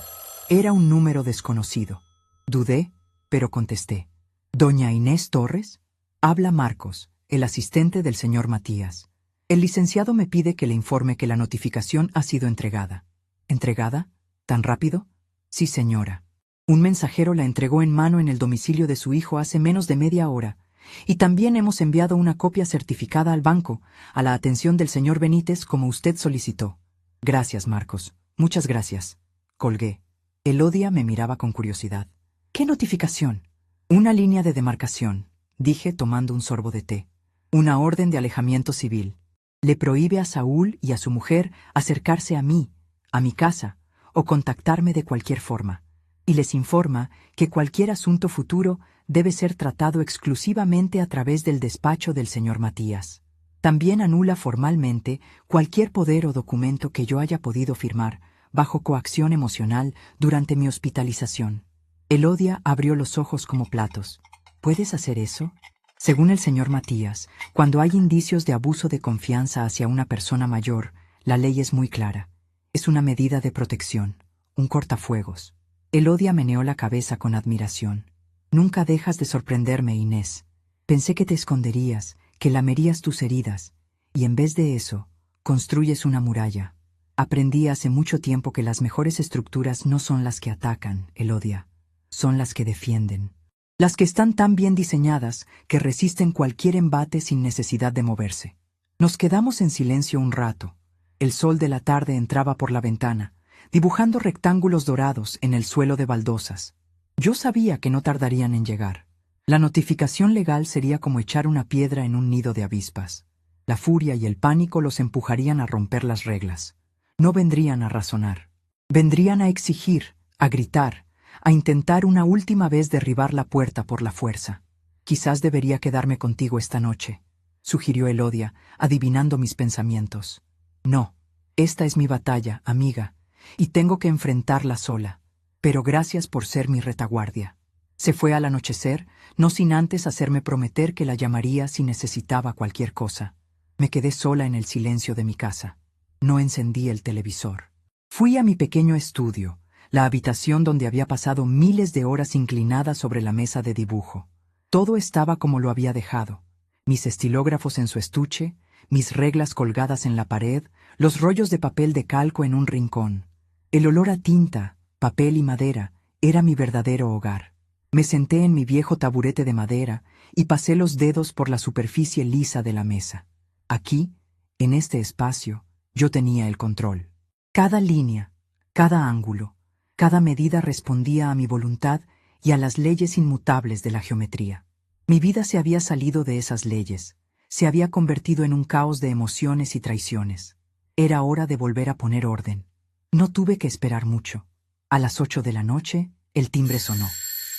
Era un número desconocido. Dudé, pero contesté. «¿Doña Inés Torres?» «Habla Marcos, el asistente del señor Matías. El licenciado me pide que le informe que la notificación ha sido entregada». «¿Entregada? ¿Tan rápido?» «Sí, señora. Un mensajero la entregó en mano en el domicilio de su hijo hace menos de media hora, y también hemos enviado una copia certificada al banco, a la atención del señor Benítez como usted solicitó». «Gracias, Marcos. Muchas gracias». Colgué. Elodia me miraba con curiosidad. «¿Qué notificación?» «Una línea de demarcación», dije tomando un sorbo de té. «Una orden de alejamiento civil. Le prohíbe a Saúl y a su mujer acercarse a mí, a mi casa, o contactarme de cualquier forma. Y les informa que cualquier asunto futuro debe ser tratado exclusivamente a través del despacho del señor Matías. También anula formalmente cualquier poder o documento que yo haya podido firmar bajo coacción emocional durante mi hospitalización». Elodia abrió los ojos como platos. «¿Puedes hacer eso?» Según el señor Matías, cuando hay indicios de abuso de confianza hacia una persona mayor, la ley es muy clara. Es una medida de protección, un cortafuegos. Elodia meneó la cabeza con admiración. «Nunca dejas de sorprenderme, Inés. Pensé que te esconderías, que lamerías tus heridas, y en vez de eso, construyes una muralla. Aprendí hace mucho tiempo que las mejores estructuras no son las que atacan, Elodia, son las que defienden. Las que están tan bien diseñadas que resisten cualquier embate sin necesidad de moverse». Nos quedamos en silencio un rato. El sol de la tarde entraba por la ventana, dibujando rectángulos dorados en el suelo de baldosas. Yo sabía que no tardarían en llegar. La notificación legal sería como echar una piedra en un nido de avispas. La furia y el pánico los empujarían a romper las reglas. No vendrían a razonar. Vendrían a exigir, a gritar, a intentar una última vez derribar la puerta por la fuerza. «Quizás debería quedarme contigo esta noche», sugirió Elodia, adivinando mis pensamientos. «No, esta es mi batalla, amiga, y tengo que enfrentarla sola. Pero gracias por ser mi retaguardia». Se fue al anochecer, no sin antes hacerme prometer que la llamaría si necesitaba cualquier cosa. Me quedé sola en el silencio de mi casa. No encendí el televisor. Fui a mi pequeño estudio, la habitación donde había pasado miles de horas inclinada sobre la mesa de dibujo. Todo estaba como lo había dejado. Mis estilógrafos en su estuche, mis reglas colgadas en la pared, los rollos de papel de calco en un rincón. El olor a tinta, papel y madera era mi verdadero hogar. Me senté en mi viejo taburete de madera y pasé los dedos por la superficie lisa de la mesa. Aquí, en este espacio, yo tenía el control. Cada línea, cada ángulo, cada medida respondía a mi voluntad y a las leyes inmutables de la geometría. Mi vida se había salido de esas leyes, se había convertido en un caos de emociones y traiciones. Era hora de volver a poner orden. No tuve que esperar mucho. A las 8 de la noche, el timbre sonó.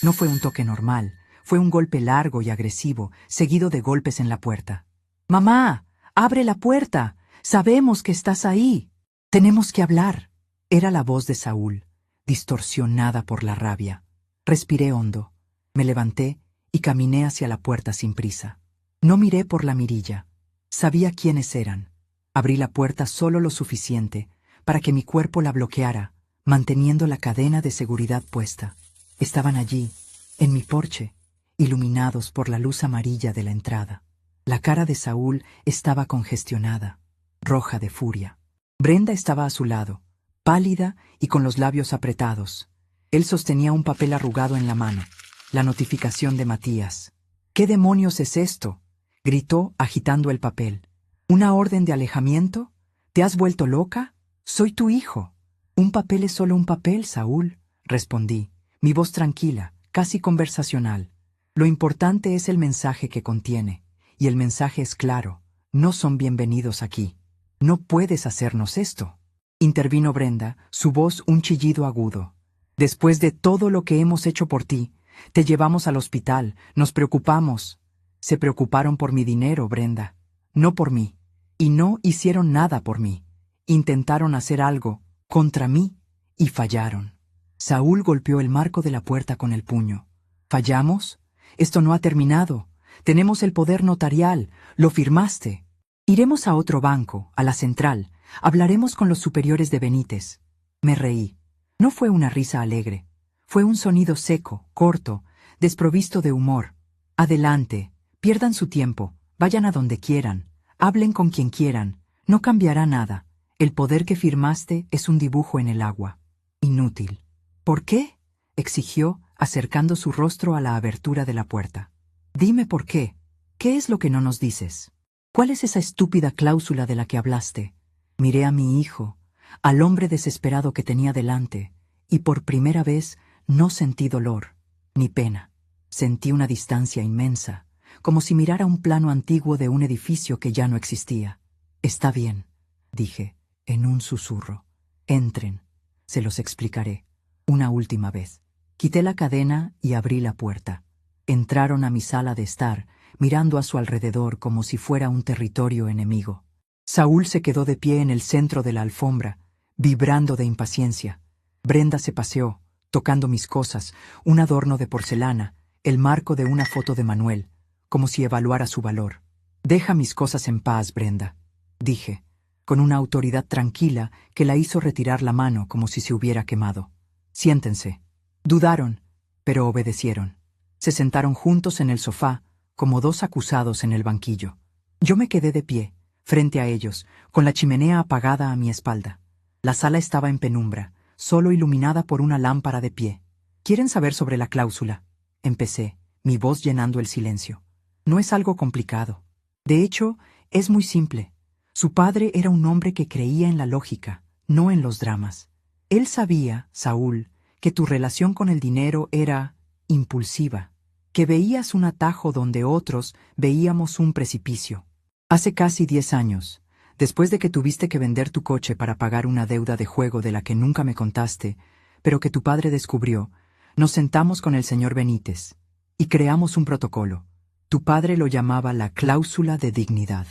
No fue un toque normal, fue un golpe largo y agresivo, seguido de golpes en la puerta. «¡Mamá! ¡Abre la puerta! Sabemos que estás ahí. Tenemos que hablar». Era la voz de Saúl, distorsionada por la rabia. Respiré hondo, me levanté y caminé hacia la puerta sin prisa. No miré por la mirilla. Sabía quiénes eran. Abrí la puerta solo lo suficiente para que mi cuerpo la bloqueara, manteniendo la cadena de seguridad puesta. Estaban allí, en mi porche, iluminados por la luz amarilla de la entrada. La cara de Saúl estaba congestionada, roja de furia. Brenda estaba a su lado, pálida y con los labios apretados. Él sostenía un papel arrugado en la mano, la notificación de Matías. «¿Qué demonios es esto?», gritó agitando el papel. «¿Una orden de alejamiento? ¿Te has vuelto loca? Soy tu hijo». «Un papel es solo un papel, Saúl», respondí, mi voz tranquila, casi conversacional. «Lo importante es el mensaje que contiene, y el mensaje es claro. No son bienvenidos aquí. No puedes hacernos esto», intervino Brenda, su voz un chillido agudo. «Después de todo lo que hemos hecho por ti, te llevamos al hospital, nos preocupamos». «Se preocuparon por mi dinero, Brenda, no por mí. Y no hicieron nada por mí. Intentaron hacer algo contra mí y fallaron». Saúl golpeó el marco de la puerta con el puño. «¿Fallamos? Esto no ha terminado. Tenemos el poder notarial, lo firmaste. Iremos a otro banco, a la central, hablaremos con los superiores de Benítez». Me reí. No fue una risa alegre. Fue un sonido seco, corto, desprovisto de humor. «Adelante, pierdan su tiempo, vayan a donde quieran, hablen con quien quieran, no cambiará nada. El poder que firmaste es un dibujo en el agua. Inútil». «¿Por qué?», exigió, acercando su rostro a la abertura de la puerta. «Dime por qué. ¿Qué es lo que no nos dices? ¿Cuál es esa estúpida cláusula de la que hablaste?» Miré a mi hijo, al hombre desesperado que tenía delante, y por primera vez no sentí dolor, ni pena. Sentí una distancia inmensa, como si mirara un plano antiguo de un edificio que ya no existía. «Está bien», dije, en un susurro. «Entren, se los explicaré. Una última vez». Quité la cadena y abrí la puerta. Entraron a mi sala de estar, mirando a su alrededor como si fuera un territorio enemigo. Saúl se quedó de pie en el centro de la alfombra, vibrando de impaciencia. Brenda se paseó, tocando mis cosas, un adorno de porcelana, el marco de una foto de Manuel, como si evaluara su valor. «Deja mis cosas en paz, Brenda», dije, con una autoridad tranquila que la hizo retirar la mano como si se hubiera quemado. «Siéntense». Dudaron, pero obedecieron. Se sentaron juntos en el sofá, como dos acusados en el banquillo. Yo me quedé de pie, frente a ellos, con la chimenea apagada a mi espalda. La sala estaba en penumbra, solo iluminada por una lámpara de pie. «¿Quieren saber sobre la cláusula?», empecé, mi voz llenando el silencio. «No es algo complicado. De hecho, es muy simple. Su padre era un hombre que creía en la lógica, no en los dramas. Él sabía, Saúl, que tu relación con el dinero era impulsiva, que veías un atajo donde otros veíamos un precipicio. Hace casi 10 años, después de que tuviste que vender tu coche para pagar una deuda de juego de la que nunca me contaste, pero que tu padre descubrió, nos sentamos con el señor Benítez y creamos un protocolo. Tu padre lo llamaba la cláusula de dignidad».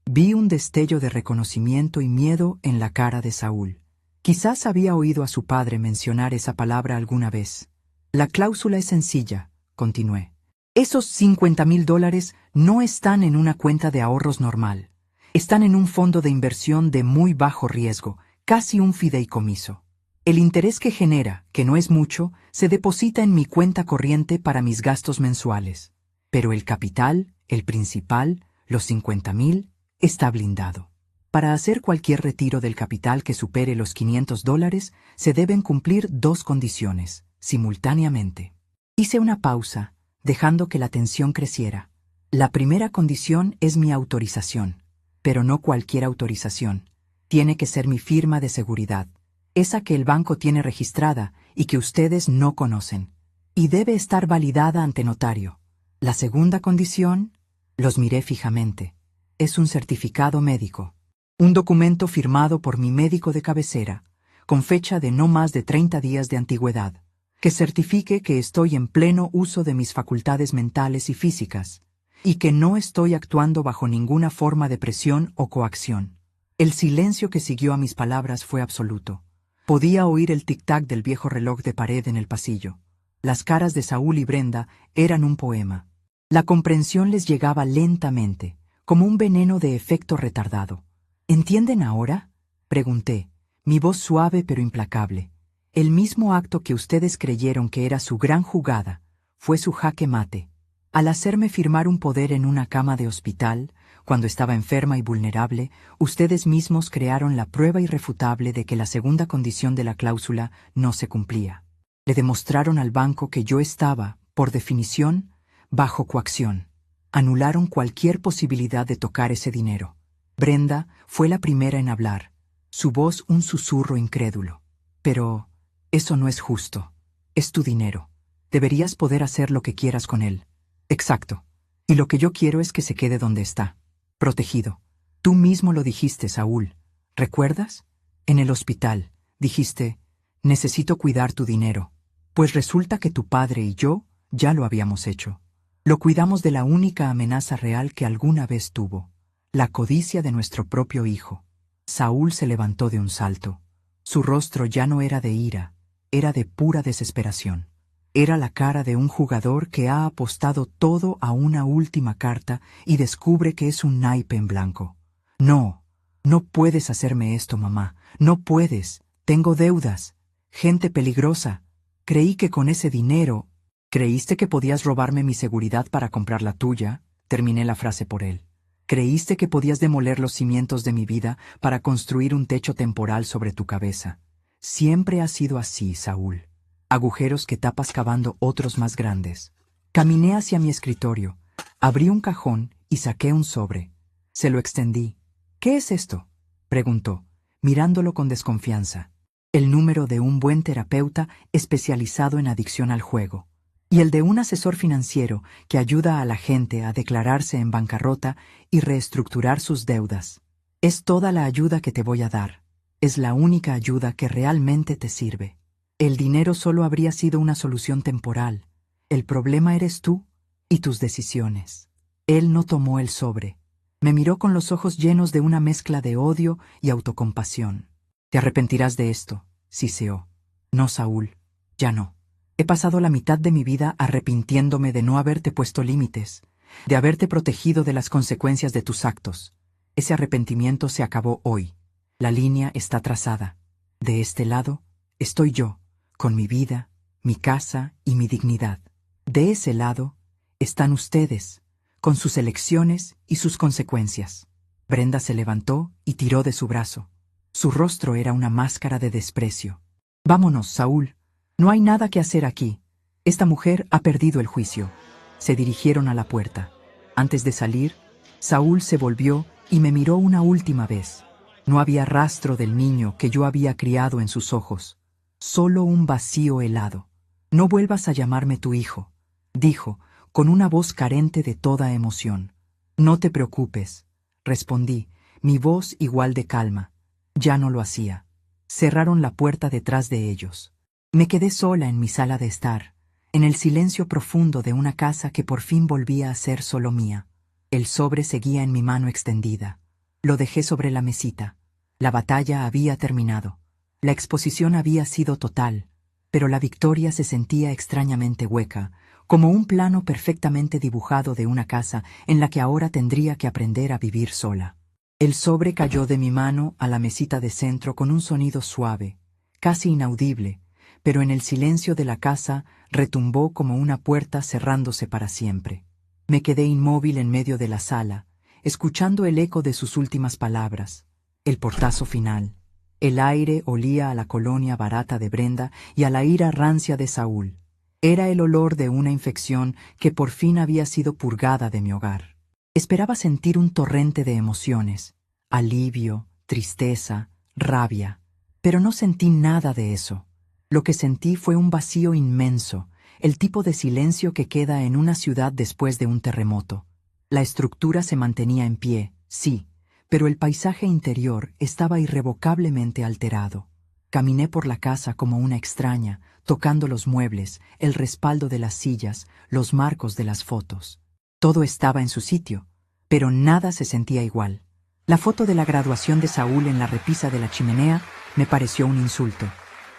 Vi un destello de reconocimiento y miedo en la cara de Saúl. Quizás había oído a su padre mencionar esa palabra alguna vez. «La cláusula es sencilla», continué. «Esos $50,000 no están en una cuenta de ahorros normal. Están en un fondo de inversión de muy bajo riesgo, casi un fideicomiso. El interés que genera, que no es mucho, se deposita en mi cuenta corriente para mis gastos mensuales. Pero el capital, el principal, los 50,000, está blindado. Para hacer cualquier retiro del capital que supere los $500, se deben cumplir 2 condiciones, simultáneamente». Hice una pausa, dejando que la tensión creciera. «La primera condición es mi autorización, pero no cualquier autorización. Tiene que ser mi firma de seguridad, esa que el banco tiene registrada y que ustedes no conocen. y debe estar validada ante notario. La segunda condición, los miré fijamente, es un certificado médico. Un documento firmado por mi médico de cabecera, con fecha de no más de 30 días de antigüedad, que certifique que estoy en pleno uso de mis facultades mentales y físicas, y que no estoy actuando bajo ninguna forma de presión o coacción. El silencio que siguió a mis palabras fue absoluto. Podía oír el tic-tac del viejo reloj de pared en el pasillo. Las caras de Saúl y Brenda eran un poema. La comprensión les llegaba lentamente, como un veneno de efecto retardado. ¿Entienden ahora?, pregunté, mi voz suave pero implacable. El mismo acto que ustedes creyeron que era su gran jugada, fue su jaque mate. Al hacerme firmar un poder en una cama de hospital, cuando estaba enferma y vulnerable, ustedes mismos crearon la prueba irrefutable de que la segunda condición de la cláusula no se cumplía. Le demostraron al banco que yo estaba, por definición, bajo coacción. Anularon cualquier posibilidad de tocar ese dinero. Brenda fue la primera en hablar, su voz un susurro incrédulo. Pero eso no es justo. Es tu dinero. Deberías poder hacer lo que quieras con él. Exacto. Y lo que yo quiero es que se quede donde está, protegido. Tú mismo lo dijiste, Saúl. ¿Recuerdas? En el hospital, dijiste, necesito cuidar tu dinero. Pues resulta que tu padre y yo ya lo habíamos hecho. Lo cuidamos de la única amenaza real que alguna vez tuvo, la codicia de nuestro propio hijo. Saúl se levantó de un salto. Su rostro ya no era de ira, era de pura desesperación. Era la cara de un jugador que ha apostado todo a una última carta y descubre que es un naipe en blanco. No, no puedes hacerme esto, mamá. No puedes. Tengo deudas. Gente peligrosa. Creí que con ese dinero... ¿Creíste que podías robarme mi seguridad para comprar la tuya? Terminé la frase por él. ¿Creíste que podías demoler los cimientos de mi vida para construir un techo temporal sobre tu cabeza? Siempre ha sido así, Saúl. Agujeros que tapas cavando otros más grandes. Caminé hacia mi escritorio, abrí un cajón y saqué un sobre. Se lo extendí. ¿Qué es esto?, preguntó, mirándolo con desconfianza. El número de un buen terapeuta especializado en adicción al juego. Y el de un asesor financiero que ayuda a la gente a declararse en bancarrota y reestructurar sus deudas. Es toda la ayuda que te voy a dar. Es la única ayuda que realmente te sirve. El dinero solo habría sido una solución temporal. El problema eres tú y tus decisiones. Él no tomó el sobre. Me miró con los ojos llenos de una mezcla de odio y autocompasión. Te arrepentirás de esto, siseó. No, Saúl, ya no. He pasado la mitad de mi vida arrepintiéndome de no haberte puesto límites, de haberte protegido de las consecuencias de tus actos. Ese arrepentimiento se acabó hoy. La línea está trazada. De este lado estoy yo, con mi vida, mi casa y mi dignidad. De ese lado están ustedes, con sus elecciones y sus consecuencias. Brenda se levantó y tiró de su brazo. Su rostro era una máscara de desprecio. Vámonos, Saúl. No hay nada que hacer aquí. Esta mujer ha perdido el juicio. Se dirigieron a la puerta. Antes de salir, Saúl se volvió y me miró una última vez. No había rastro del niño que yo había criado en sus ojos. Solo un vacío helado. No vuelvas a llamarme tu hijo, dijo, con una voz carente de toda emoción. No te preocupes, respondí, mi voz igual de calma. Ya no lo hacía. Cerraron la puerta detrás de ellos. Me quedé sola en mi sala de estar, en el silencio profundo de una casa que por fin volvía a ser solo mía. El sobre seguía en mi mano extendida. Lo dejé sobre la mesita. La batalla había terminado. La exposición había sido total, pero la victoria se sentía extrañamente hueca, como un plano perfectamente dibujado de una casa en la que ahora tendría que aprender a vivir sola. El sobre cayó de mi mano a la mesita de centro con un sonido suave, casi inaudible, pero en el silencio de la casa retumbó como una puerta cerrándose para siempre. Me quedé inmóvil en medio de la sala, escuchando el eco de sus últimas palabras, el portazo final. El aire olía a la colonia barata de Brenda y a la ira rancia de Saúl. Era el olor de una infección que por fin había sido purgada de mi hogar. Esperaba sentir un torrente de emociones, alivio, tristeza, rabia, pero no sentí nada de eso. Lo que sentí fue un vacío inmenso, el tipo de silencio que queda en una ciudad después de un terremoto. La estructura se mantenía en pie, sí, pero el paisaje interior estaba irrevocablemente alterado. Caminé por la casa como una extraña, tocando los muebles, el respaldo de las sillas, los marcos de las fotos. Todo estaba en su sitio, pero nada se sentía igual. La foto de la graduación de Saúl en la repisa de la chimenea me pareció un insulto.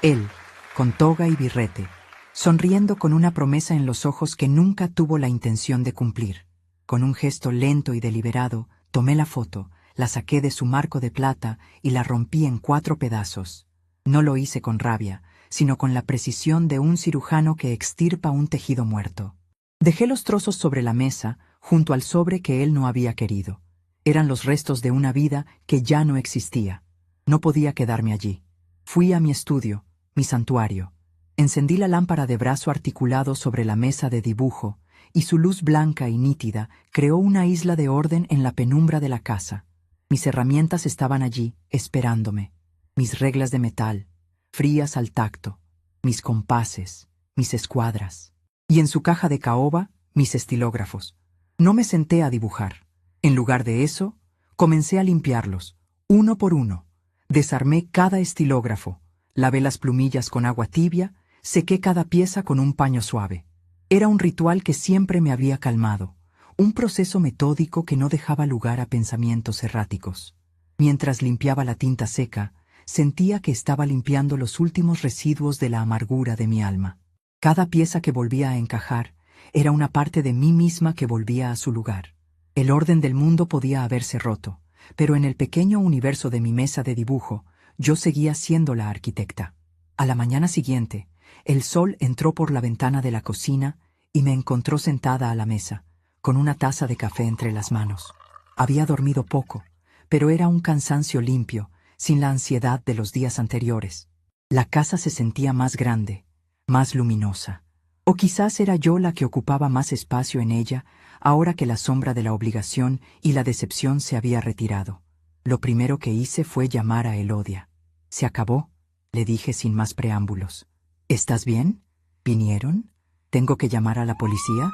Él, con toga y birrete, sonriendo con una promesa en los ojos que nunca tuvo la intención de cumplir. Con un gesto lento y deliberado, tomé la foto, la saqué de su marco de plata y la rompí en 4 pedazos. No lo hice con rabia, sino con la precisión de un cirujano que extirpa un tejido muerto. Dejé los trozos sobre la mesa, junto al sobre que él no había querido. Eran los restos de una vida que ya no existía. No podía quedarme allí. Fui a mi estudio, mi santuario. Encendí la lámpara de brazo articulado sobre la mesa de dibujo, y su luz blanca y nítida creó una isla de orden en la penumbra de la casa. Mis herramientas estaban allí, esperándome. Mis reglas de metal, frías al tacto, mis compases, mis escuadras. Y en su caja de caoba, mis estilógrafos. No me senté a dibujar. En lugar de eso, comencé a limpiarlos, uno por uno. Desarmé cada estilógrafo, lavé las plumillas con agua tibia, sequé cada pieza con un paño suave. Era un ritual que siempre me había calmado, un proceso metódico que no dejaba lugar a pensamientos erráticos. Mientras limpiaba la tinta seca, sentía que estaba limpiando los últimos residuos de la amargura de mi alma. Cada pieza que volvía a encajar era una parte de mí misma que volvía a su lugar. El orden del mundo podía haberse roto, pero en el pequeño universo de mi mesa de dibujo, yo seguía siendo la arquitecta. A la mañana siguiente, el sol entró por la ventana de la cocina y me encontró sentada a la mesa, con una taza de café entre las manos. Había dormido poco, pero era un cansancio limpio, sin la ansiedad de los días anteriores. La casa se sentía más grande, más luminosa. O quizás era yo la que ocupaba más espacio en ella, ahora que la sombra de la obligación y la decepción se había retirado. Lo primero que hice fue llamar a Elodia. «¿Se acabó?», le dije sin más preámbulos. «¿Estás bien? ¿Vinieron? ¿Tengo que llamar a la policía?».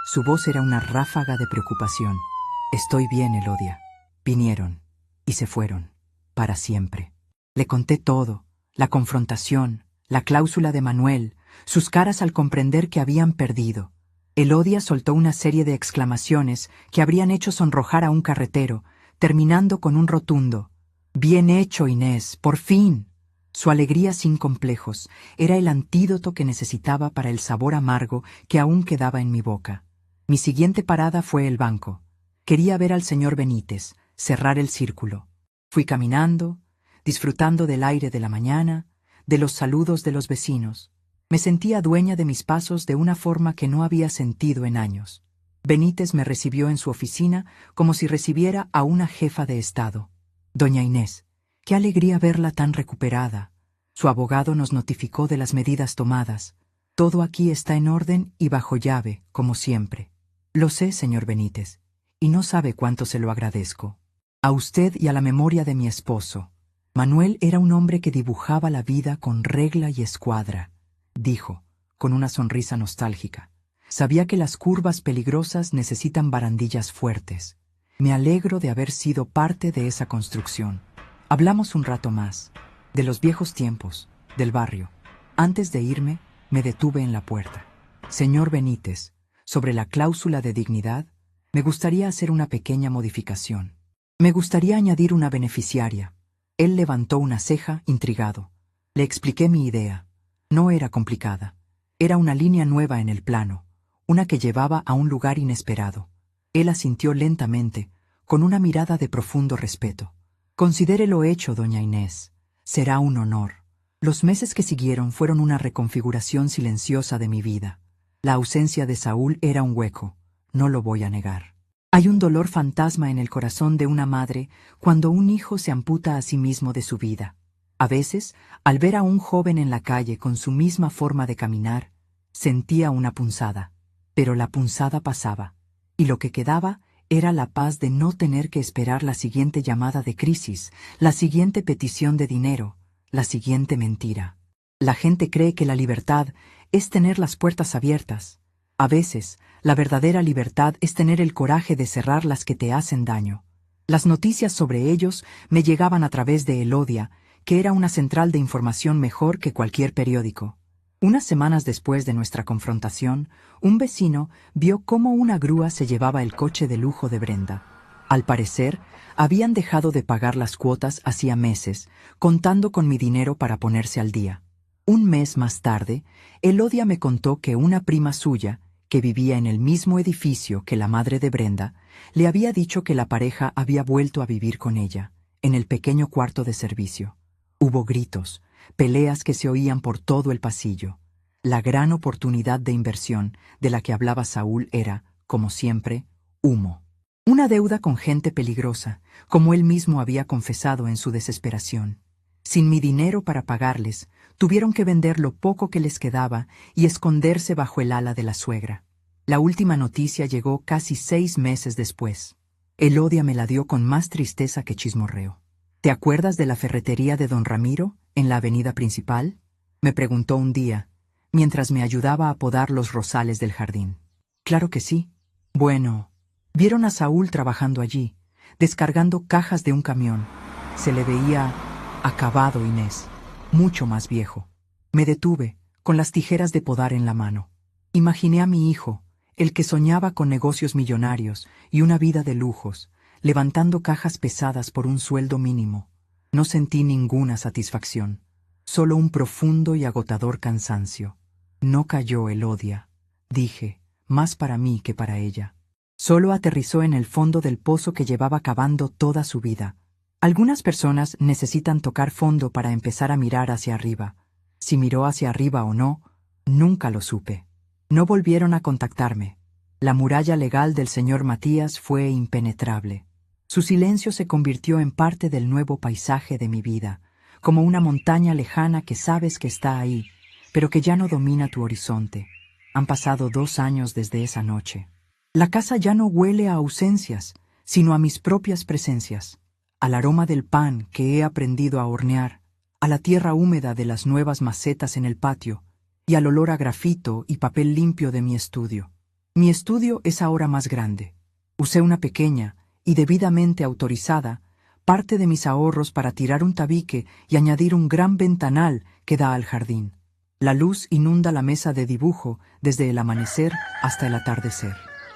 Su voz era una ráfaga de preocupación. «Estoy bien, Elodia. Vinieron. Y se fueron. Para siempre». Le conté todo, la confrontación, la cláusula de Manuel, sus caras al comprender que habían perdido. Elodia soltó una serie de exclamaciones que habrían hecho sonrojar a un carretero, terminando con un rotundo «Bien hecho, Inés, por fin». Su alegría sin complejos era el antídoto que necesitaba para el sabor amargo que aún quedaba en mi boca. Mi siguiente parada fue el banco. Quería ver al señor Benítez, cerrar el círculo. Fui caminando, disfrutando del aire de la mañana, de los saludos de los vecinos. Me sentía dueña de mis pasos de una forma que no había sentido en años. Benítez me recibió en su oficina como si recibiera a una jefa de Estado. «Doña Inés, qué alegría verla tan recuperada». Su abogado nos notificó de las medidas tomadas. «Todo aquí está en orden y bajo llave, como siempre». «Lo sé, señor Benítez, y no sabe cuánto se lo agradezco. A usted y a la memoria de mi esposo». Manuel era un hombre que dibujaba la vida con regla y escuadra, dijo, con una sonrisa nostálgica. Sabía que las curvas peligrosas necesitan barandillas fuertes. Me alegro de haber sido parte de esa construcción. Hablamos un rato más, de los viejos tiempos, del barrio. Antes de irme, me detuve en la puerta. «Señor Benítez, sobre la cláusula de dignidad, me gustaría hacer una pequeña modificación. Me gustaría añadir una beneficiaria». Él levantó una ceja, intrigado. Le expliqué mi idea. No era complicada. Era una línea nueva en el plano, una que llevaba a un lugar inesperado. Él asintió lentamente, con una mirada de profundo respeto. «Considere lo hecho, doña Inés. Será un honor». Los meses que siguieron fueron una reconfiguración silenciosa de mi vida. La ausencia de Saúl era un hueco, no lo voy a negar. Hay un dolor fantasma en el corazón de una madre cuando un hijo se amputa a sí mismo de su vida. A veces, al ver a un joven en la calle con su misma forma de caminar, sentía una punzada. Pero la punzada pasaba, y lo que quedaba era la paz de no tener que esperar la siguiente llamada de crisis, la siguiente petición de dinero, la siguiente mentira. La gente cree que la libertad es tener las puertas abiertas. A veces, la verdadera libertad es tener el coraje de cerrar las que te hacen daño. Las noticias sobre ellos me llegaban a través de Elodia, que era una central de información mejor que cualquier periódico. Unas semanas después de nuestra confrontación, un vecino vio cómo una grúa se llevaba el coche de lujo de Brenda. Al parecer, habían dejado de pagar las cuotas hacía meses, contando con mi dinero para ponerse al día. Un mes más tarde, Elodia me contó que una prima suya, que vivía en el mismo edificio que la madre de Brenda, le había dicho que la pareja había vuelto a vivir con ella, en el pequeño cuarto de servicio. Hubo gritos, peleas que se oían por todo el pasillo. La gran oportunidad de inversión de la que hablaba Saúl era, como siempre, humo. Una deuda con gente peligrosa, como él mismo había confesado en su desesperación. Sin mi dinero para pagarles, tuvieron que vender lo poco que les quedaba y esconderse bajo el ala de la suegra. La última noticia llegó casi 6 meses después. Elodia me la dio con más tristeza que chismorreo. ¿Te acuerdas de la ferretería de don Ramiro, en la avenida principal? Me preguntó un día, mientras me ayudaba a podar los rosales del jardín. Claro que sí. Bueno, vieron a Saúl trabajando allí, descargando cajas de un camión. Se le veía acabado, Inés, mucho más viejo. Me detuve, con las tijeras de podar en la mano. Imaginé a mi hijo, el que soñaba con negocios millonarios y una vida de lujos, levantando cajas pesadas por un sueldo mínimo. No sentí ninguna satisfacción, solo un profundo y agotador cansancio. No cayó Elodia, dije, más para mí que para ella. Solo aterrizó en el fondo del pozo que llevaba cavando toda su vida. Algunas personas necesitan tocar fondo para empezar a mirar hacia arriba. Si miró hacia arriba o no, nunca lo supe. No volvieron a contactarme. La muralla legal del señor Matías fue impenetrable. Su silencio se convirtió en parte del nuevo paisaje de mi vida, como una montaña lejana que sabes que está ahí, pero que ya no domina tu horizonte. Han pasado 2 años desde esa noche. La casa ya no huele a ausencias, sino a mis propias presencias, al aroma del pan que he aprendido a hornear, a la tierra húmeda de las nuevas macetas en el patio, y al olor a grafito y papel limpio de mi estudio. Mi estudio es ahora más grande. Usé una pequeña, y debidamente autorizada, parte de mis ahorros para tirar un tabique y añadir un gran ventanal que da al jardín. La luz inunda la mesa de dibujo desde el amanecer hasta el atardecer.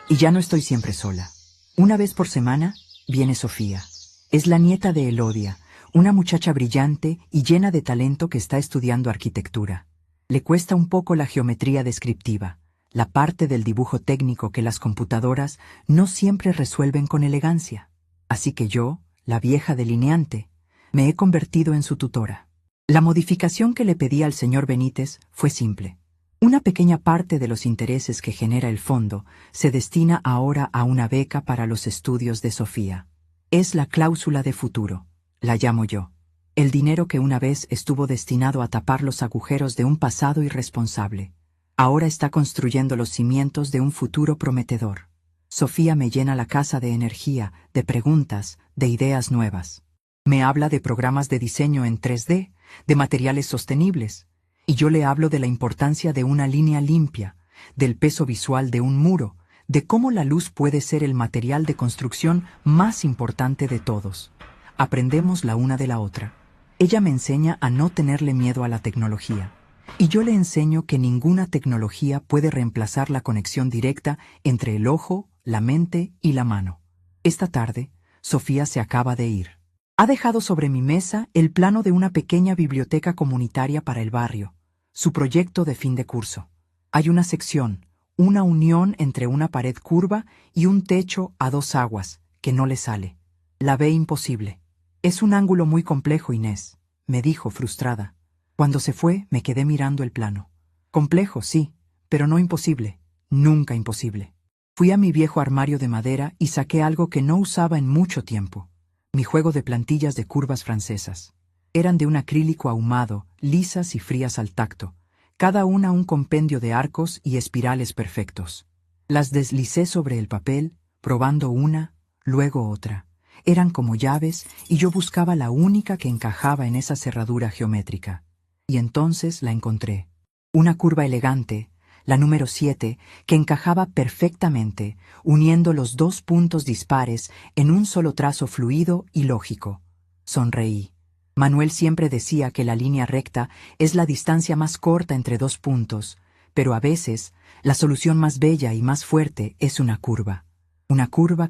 Y ya no estoy siempre sola. Una vez por semana viene Sofía. Es la nieta de Elodia, una muchacha brillante y llena de talento que está estudiando arquitectura. Le cuesta un poco la geometría descriptiva, la parte del dibujo técnico que las computadoras no siempre resuelven con elegancia. Así que yo, la vieja delineante, me he convertido en su tutora. La modificación que le pedí al señor Benítez fue simple. Una pequeña parte de los intereses que genera el fondo se destina ahora a una beca para los estudios de Sofía. Es la cláusula de futuro, la llamo yo. El dinero que una vez estuvo destinado a tapar los agujeros de un pasado irresponsable. Ahora está construyendo los cimientos de un futuro prometedor. Sofía me llena la casa de energía, de preguntas, de ideas nuevas. Me habla de programas de diseño en 3D, de materiales sostenibles, y yo le hablo de la importancia de una línea limpia, del peso visual de un muro, de cómo la luz puede ser el material de construcción más importante de todos. Aprendemos la una de la otra. Ella me enseña a no tenerle miedo a la tecnología, y yo le enseño que ninguna tecnología puede reemplazar la conexión directa entre el ojo, la mente y la mano. Esta tarde, Sofía se acaba de ir. Ha dejado sobre mi mesa el plano de una pequeña biblioteca comunitaria para el barrio, su proyecto de fin de curso. Hay una sección, una unión entre una pared curva y un techo a 2 aguas, que no le sale. La ve imposible. Es un ángulo muy complejo, Inés, me dijo frustrada. Cuando se fue, me quedé mirando el plano. Complejo, sí, pero no imposible, nunca imposible. Fui a mi viejo armario de madera y saqué algo que no usaba en mucho tiempo. Mi juego de plantillas de curvas francesas. Eran de un acrílico ahumado, lisas y frías al tacto, cada una un compendio de arcos y espirales perfectos. Las deslicé sobre el papel, probando una, luego otra. Eran como llaves y yo buscaba la única que encajaba en esa cerradura geométrica. Y entonces la encontré. Una curva elegante, la número 7, que encajaba perfectamente, uniendo los dos puntos dispares en un solo trazo fluido y lógico. Sonreí. Manuel siempre decía que la línea recta es la distancia más corta entre dos puntos, pero a veces la solución más bella y más fuerte es una curva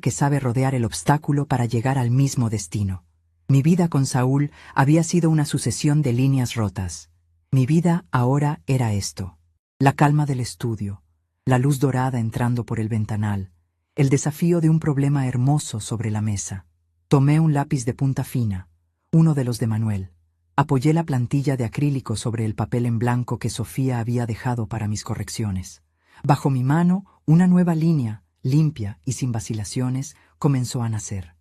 que sabe rodear el obstáculo para llegar al mismo destino. Mi vida con Saúl había sido una sucesión de líneas rotas. Mi vida ahora era esto: la calma del estudio, la luz dorada entrando por el ventanal, el desafío de un problema hermoso sobre la mesa. Tomé un lápiz de punta fina, uno de los de Manuel. Apoyé la plantilla de acrílico sobre el papel en blanco que Sofía había dejado para mis correcciones. Bajo mi mano, una nueva línea, limpia y sin vacilaciones, comenzó a nacer.